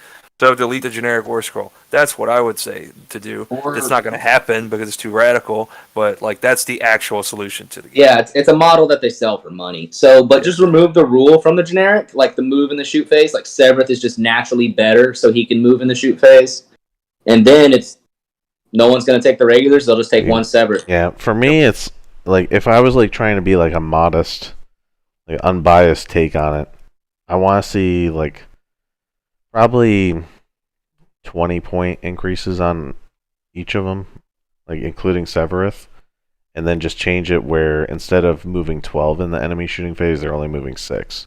So, delete the generic War Scroll. That's what I would say to do. It's not going to happen because it's too radical, but, like, that's the actual solution to the game. Yeah, it's a model that they sell for money. So, but just remove the rule from the generic, like the move in the shoot phase. Like, Sevireth is just naturally better, so he can move in the shoot phase. And then it's... No one's going to take the regulars, they'll just take one Sevireth. Yeah, for me, it's, like, if I was, like, trying to be, like, a modest, like, unbiased take on it, I want to see, like... Probably 20-point increases on each of them, like including Sevireth, and then just change it where instead of moving 12 in the enemy shooting phase, they're only moving 6.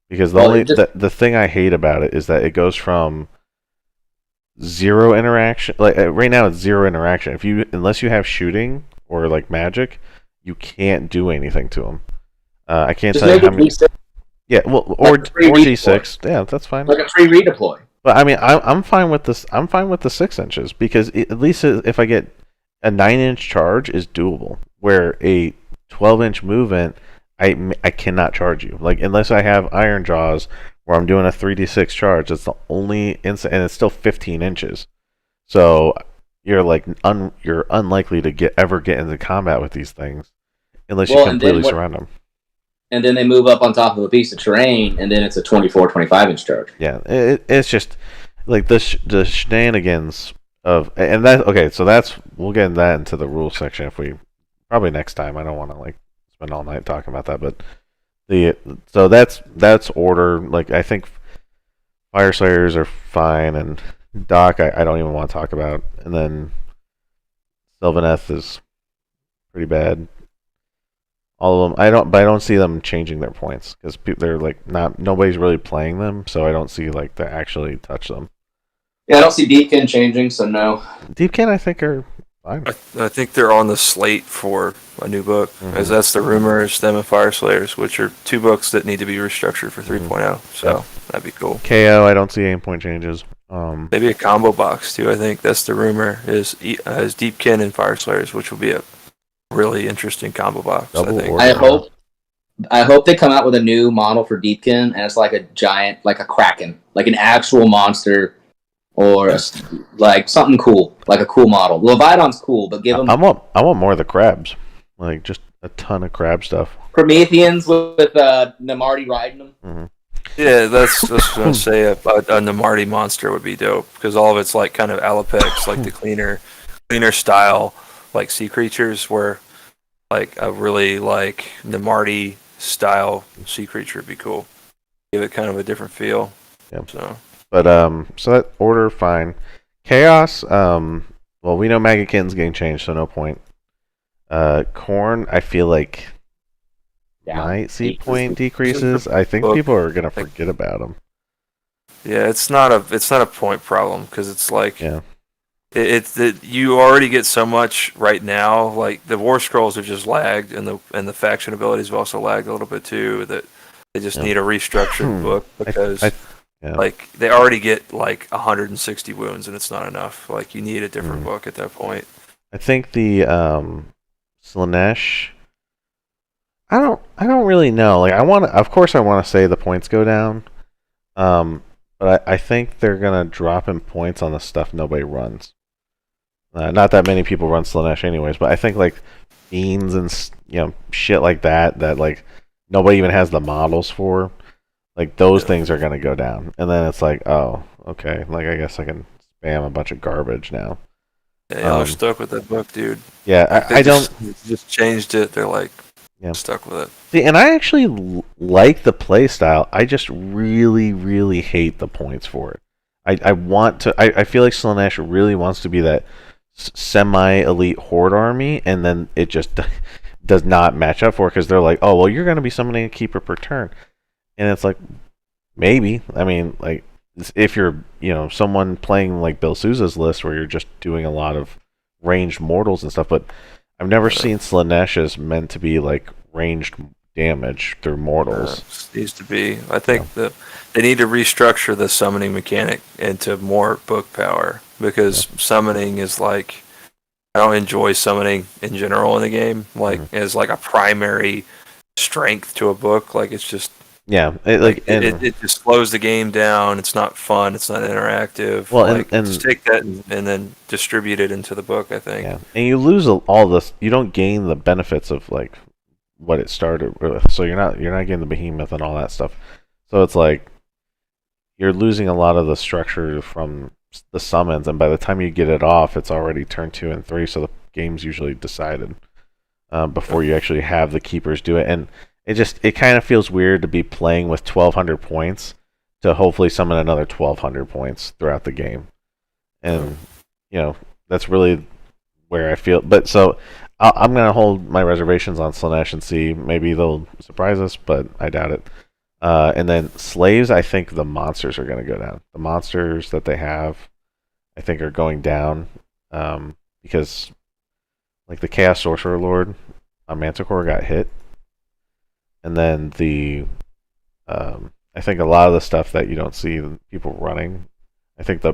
Because the thing I hate about it is that it goes from 0 interaction, like right now it's 0 interaction. Unless you have shooting or like magic, you can't do anything to them. I can't tell you how many. Yeah, well, or D6. Yeah, that's fine. Like a free redeploy. But I mean, I'm fine with this. I'm fine with the 6 inches because at least if I get a 9-inch charge is doable. Where a 12-inch movement, I cannot charge you. Like unless I have Iron Jaws where I'm doing a 3d6 charge. That's the only instant, and it's still 15 inches. So you're like you're unlikely to ever get into combat with these things unless you completely surround them. And then they move up on top of a piece of terrain, and then it's a 24, 25-inch charge. Yeah, it's just like the shenanigans of, and that. Okay, so we'll get that into the rules section probably next time. I don't want to like spend all night talking about that, but so that's order. Like I think Fire Slayers are fine, and Doc I don't even want to talk about, and then Sylvaneth is pretty bad. All of them, I don't see them changing their points because they're like nobody's really playing them, so I don't see like to actually touch them. Yeah, I don't see Deepkin changing, so no. Deepkin, I think are fine. I think they're on the slate for a new book, as that's the rumor. Is them and Fire Slayers, which are 2 books that need to be restructured for 3.0. So that'd be cool. KO, I don't see any point changes. Maybe a combo box too. I think that's the rumor is Deepkin and Fire Slayers, which will be a really interesting combo box. I hope they come out with a new model for Deepkin, and it's like a giant, like a Kraken, like an actual monster, or like something cool, like a cool model. Leviathan's cool, but give them. I want more of the crabs, like just a ton of crab stuff. Prometheans with Namarti riding them. Mm-hmm. Yeah, that's what I was gonna say. A Namarti monster would be dope because all of it's like kind of Alapex, like the cleaner style. Like sea creatures where like a really like Namarti style sea creature would be cool. Give it kind of a different feel. Yeah. So that order fine. Chaos, well we know Magikins getting changed, so no point. Corn, I feel like might see point decreases. I think people are gonna forget about them. Yeah, it's not a point problem because it's like you already get so much right now. Like the War Scrolls have just lagged, and the faction abilities have also lagged a little bit too. That they just need a restructured book because Yeah. Like they already get like 160 wounds, and it's not enough. Like you need a different book at that point. I think the Slanesh. I don't really know. Like of course I want to say the points go down. But I think they're gonna drop in points on the stuff nobody runs. Not that many people run Slanesh anyways, but I think like beans and shit like that like nobody even has the models for. Like those things are gonna go down, and then it's like, oh, okay. Like I guess I can spam a bunch of garbage now. Yeah, y'all are stuck with that book, dude. Yeah, like I don't. Just changed it. They're like stuck with it. See, and I actually like the play style. I just really, really hate the points for it. I want to. I feel like Slanesh really wants to be that semi-elite horde army, and then it just does not match up for it because they're like, oh, well, you're going to be summoning a keeper per turn, and it's like maybe. I mean, like if you're someone playing like Bill Souza's list where you're just doing a lot of ranged mortals and stuff, but I've never seen Slanesh as meant to be like ranged damage through mortals. Needs to be. I think that they need to restructure the summoning mechanic into more book power because summoning is like I don't enjoy summoning in general in the game. Like as like a primary strength to a book. Like it's just it just slows the game down. It's not fun. It's not interactive. Well, like, and just take that and then distribute it into the book. I think. Yeah, and you lose all this. You don't gain the benefits of like what it started with. So you're not getting the behemoth and all that stuff. So it's like you're losing a lot of the structure from the summons, and by the time you get it off, it's already turn 2 and 3. So the game's usually decided before you actually have the keepers do it, and it kind of feels weird to be playing with 1,200 points to hopefully summon another 1,200 points throughout the game, and that's really where I feel. But so I'm gonna hold my reservations on Slanesh and see maybe they'll surprise us, but I doubt it. And then slaves, I think the monsters are gonna go down. The monsters that they have, I think, are going down because like the Chaos Sorcerer Lord on Manticore got hit. And then I think a lot of the stuff that you don't see people running, I think the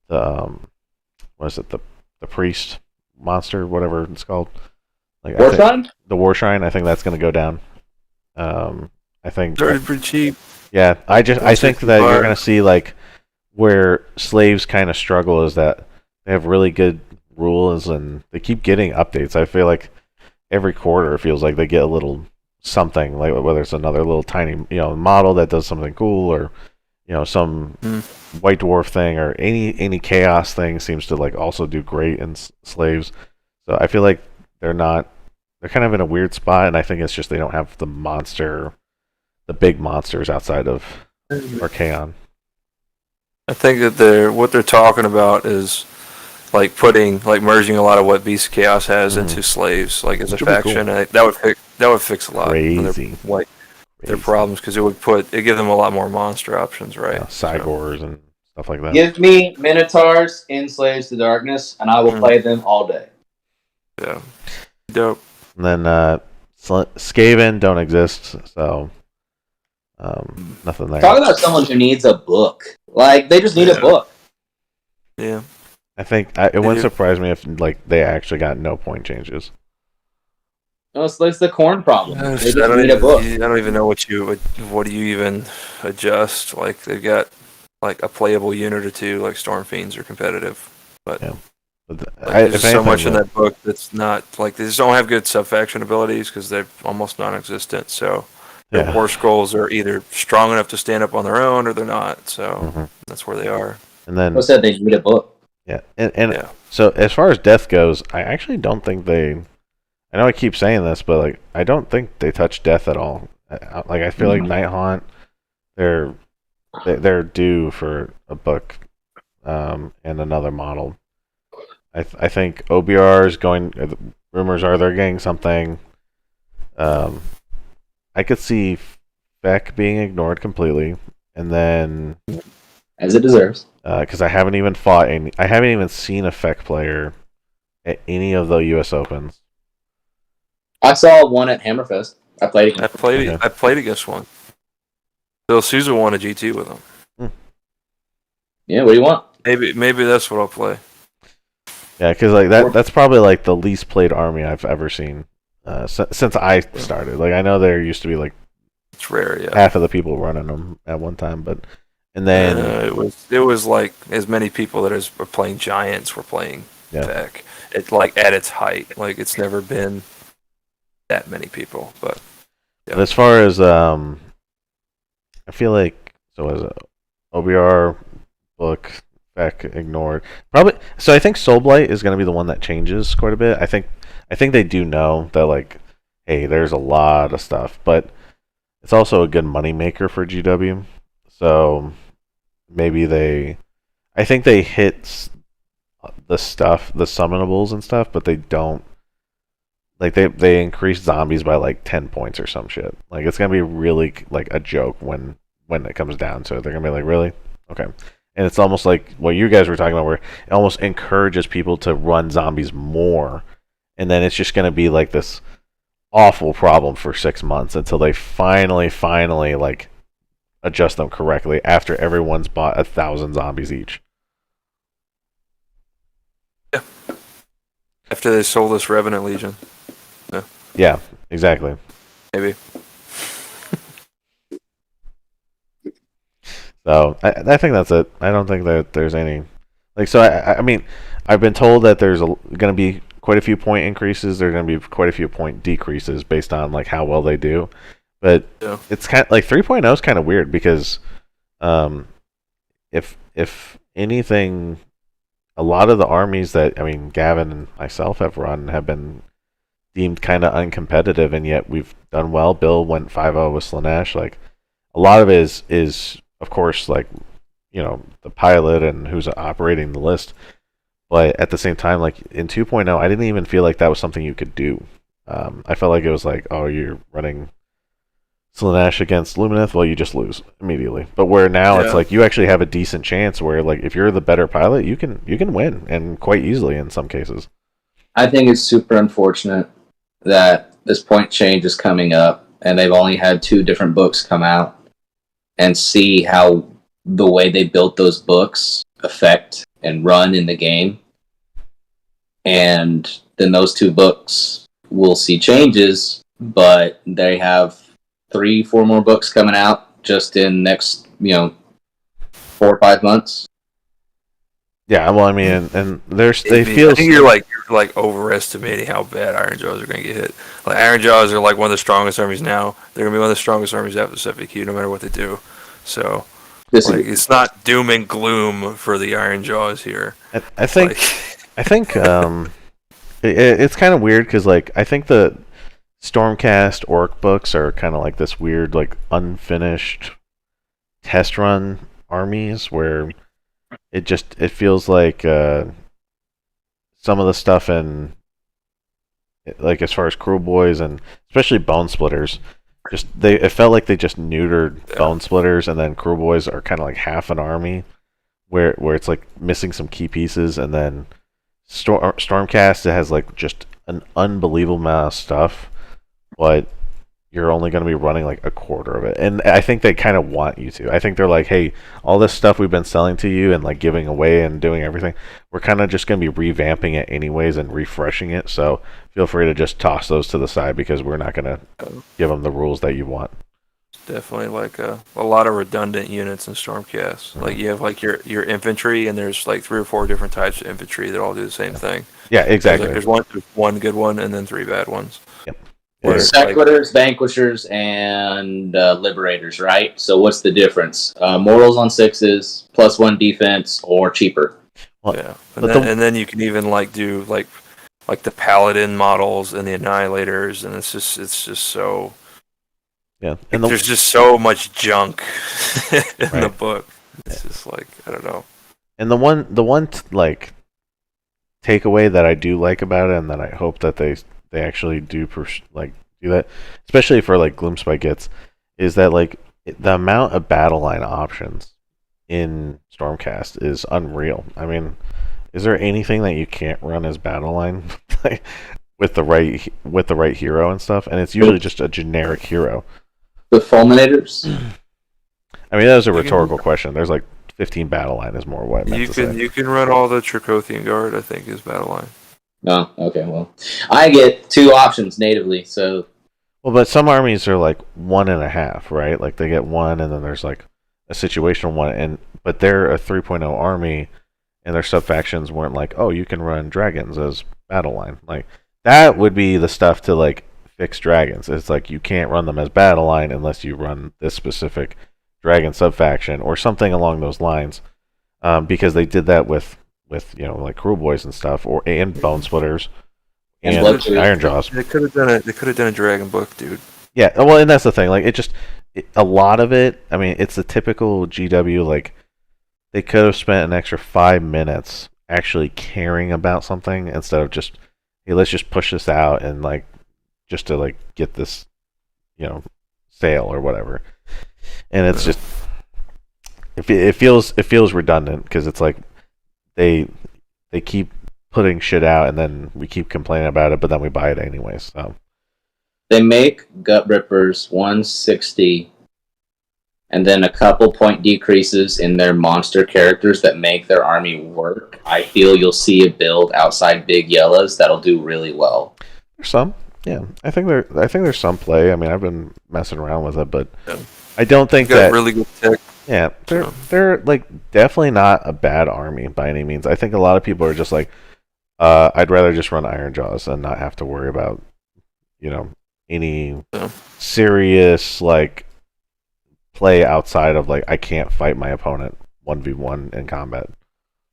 what is it, the priest monster, whatever it's called, like War Shrine? The War Shrine. I think that's going to go down. I think they're pretty cheap. Yeah, I think that you're going to see like where slaves kind of struggle is that they have really good rules and they keep getting updates. I feel like every quarter it feels like they get a little something, like whether it's another little tiny model that does something cool, or some white dwarf thing, or any chaos thing seems to like also do great in slaves. So I feel like they're kind of in a weird spot, and I think it's just they don't have the big monsters outside of Archaon. I think that what they're talking about is like merging a lot of what Beast of Chaos has into slaves, like as a faction. Cool. That would fix a lot of their problems because it give them a lot more monster options, right? Cygors and stuff like that. Give me Minotaurs in Slaves to Darkness, and I will play them all day. Yeah, dope. And then Skaven don't exist, so nothing there. Talk about someone who needs a book. Like they just need a book. Yeah. I think it wouldn't surprise me if like they actually got no point changes. No, it's the corn problem. They just need a book. I don't even know what do you even adjust. Like they've got like a playable unit or two. Like Storm Fiends are competitive, but there's so much in that book that's not like they just don't have good sub-faction abilities because they're almost non-existent. So their war scrolls are either strong enough to stand up on their own or they're not. So that's where they are. And then who said they need a book? Yeah, and so as far as death goes, I actually don't think I know I keep saying this, but like I don't think they touch death at all. Like I feel like Night Haunt, they're due for a book, and another model. I think OBR is going. Rumors are they're getting something. I could see Feck being ignored completely, and then as it deserves. Because I haven't even seen a Feck player at any of the U.S. Opens. I saw one at Hammerfest. I played against. I played against one. Still, Caesar won a GT with him. Yeah, what do you want? Maybe that's what I'll play. Yeah, because like that's probably like the least played army I've ever seen since I started. Like I know there used to be like It's rare, yeah. half of the people running them at one time, and then it was like as many people that were playing Giants were playing Tech. It like at its height. Like it's never been that many people. But But as far as I feel like as a OBR book back ignored probably. So I think Soulblight is going to be the one that changes quite a bit. I think they do know that like, hey, there's a lot of stuff, but it's also a good money maker for GW. So maybe I think they hit the summonables and stuff, but they don't. Like they increased zombies by like 10 points or some shit. Like it's gonna be really like a joke when it comes down to it. They're gonna be like, really? Okay. And it's almost like what you guys were talking about, where it almost encourages people to run zombies more, and then it's just gonna be like this awful problem for 6 months until they finally like adjust them correctly after everyone's bought 1,000 zombies each. Yeah. After they sold us Revenant Legion. Yeah, exactly. Maybe. So I think that's it. I don't think that there's any like. So I mean, I've been told that there's going to be quite a few point increases. There's going to be quite a few point decreases based on like how well they do. But it's kind of like 3.0 is kind of weird because if anything, a lot of the armies that Gavin and myself have run have been deemed kind of uncompetitive, and yet we've done well. Bill went 5-0 with Slanesh. Like a lot of it is of course like the pilot and who's operating the list, but at the same time, like in 2.0, I didn't even feel like that was something you could do. I felt like it was like, oh, you're running Slanesh against Lumineth, well, you just lose immediately. But where now it's like you actually have a decent chance where like if you're the better pilot, you can win, and quite easily in some cases. I think it's super unfortunate that this point change is coming up and they've only had 2 different books come out, and see how the way they built those books affect and run in the game. And then those 2 books will see changes, but they have 3-4 more books coming out just in next 4 or 5 months. Yeah, well, I mean, and they feel. I think you're like overestimating how bad Iron Jaws are going to get hit. Like Iron Jaws are like one of the strongest armies now. They're going to be one of the strongest armies after FAQ, no matter what they do. So, it's not doom and gloom for the Iron Jaws here. I think it's kind of weird because like I think the Stormcast Orc books are kind of like this weird like unfinished test run armies where it feels like some of the stuff in like as far as Cruel Boys and especially Bone Splitters, it felt like they just neutered Bone Splitters, and then Cruel Boys are kind of like half an army where it's like missing some key pieces, and then Stormcast, it has like just an unbelievable amount of stuff, but you're only going to be running like a quarter of it. And I think they kind of want you to. I think they're like, hey, all this stuff we've been selling to you and like giving away and doing everything, we're kind of just going to be revamping it anyways and refreshing it. So feel free to just toss those to the side because we're not going to give them the rules that you want. Definitely like a lot of redundant units in Stormcast. Mm-hmm. Like you have like your infantry, and there's like 3 or 4 different types of infantry that all do the same thing. Yeah, exactly. There's one good one and then 3 bad ones. Yep. Sequitors, Vanquishers, and Liberators, right? So what's the difference? Mortals on 6s, +1 defense, or cheaper. Well, yeah, and then you can even like do like the Paladin models and the Annihilators, and it's just so. Yeah, and there's just so much junk in the book. It's just like I don't know. And the one like takeaway that I do like about it, and that I hope that they actually do do that, especially for like Gloomspite gets, is that like the amount of battle line options in Stormcast is unreal. I mean, is there anything that you can't run as battle line with the right hero and stuff? And it's usually just a generic hero. The Fulminators? I mean, that was a rhetorical question. There's like 15 battle line is more what I meant to say. You can run all the Tricothian Guard, I think, is battle line. Oh, okay. Well, I get 2 options natively, so Well, but some armies are like 1.5, right? Like they get 1, and then there's like a situational 1, but they're a 3.0 army, and their sub factions weren't like, oh, you can run dragons as battle line. Like that would be the stuff to like fix dragons. It's like you can't run them as battle line unless you run this specific dragon sub faction or something along those lines, because they did that with like Cruel Boys and stuff, and Bone Splitters and Iron Jaws. They could have done it. They could have done a dragon book, dude. Yeah, well, and that's the thing. Like, a lot of it. I mean, it's the typical GW. Like, they could have spent an extra 5 minutes actually caring about something instead of just, hey, let's just push this out and like, just to like get this, sale or whatever. And it's just, it feels redundant because it's like they keep putting shit out and then we keep complaining about it, but then we buy it anyways. So. they make Gut Rippers 160 and then a couple point decreases in their monster characters that make their army work. I feel you'll see a build outside Big Yellows that'll do really well. There's some, yeah. I think there's some play. I mean, I've been messing around with it, but I don't think that really good tech. Yeah, they're like definitely not a bad army by any means. I think a lot of people are just like, I'd rather just run Iron Jaws and not have to worry about, any serious like play outside of like I can't fight my opponent 1v1 in combat.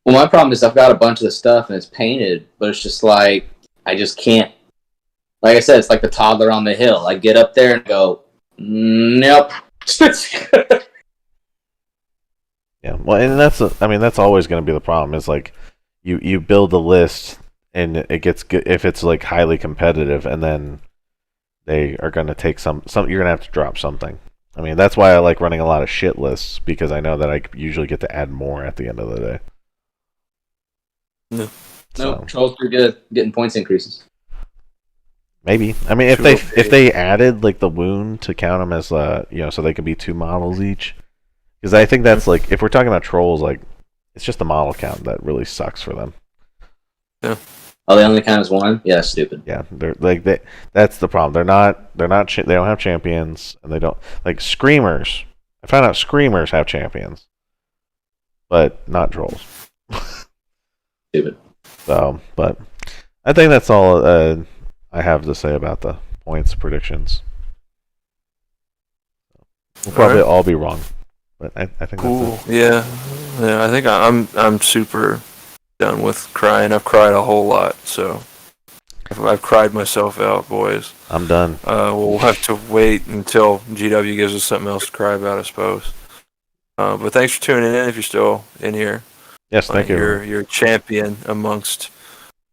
Well, my problem is I've got a bunch of the stuff and it's painted, but it's just like I just can't. Like I said, it's like the toddler on the hill. I get up there and go, nope. Yeah, well, and that's always going to be the problem. Is like you build a list and it gets good if it's like highly competitive, and then they are going to take some. You're going to have to drop something. I mean, that's why I like running a lot of shit lists because I know that I usually get to add more at the end of the day. No, Troll's pretty good at getting points increases. Maybe. I mean, if they added like the wound to count them as so they could be 2 models each. Because I think that's like, if we're talking about trolls, like, it's just the model count that really sucks for them. Yeah. Oh, they only count as 1? Yeah, that's stupid. Yeah, that's the problem. They don't have champions, and they don't like screamers. I found out screamers have champions, but not trolls. Stupid. So, but I think that's all I have to say about the points predictions. We'll probably all be wrong. But I think cool. That's it. Yeah. I think I'm super done with crying. I've cried a whole lot, so I've cried myself out, boys. I'm done. We'll have to wait until GW gives us something else to cry about, I suppose. But thanks for tuning in. If you're still in here, Yes, thank you. You're a champion amongst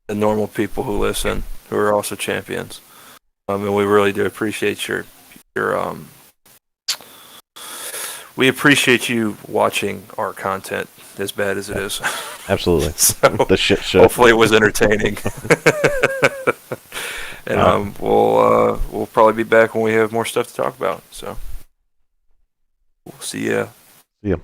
the normal people who listen, who are also champions. And we really do appreciate your we appreciate you watching our content, as bad as it is. Absolutely. So, the shit show. hopefully it was entertaining. And we'll probably be back when we have more stuff to talk about. So we'll see ya. See ya.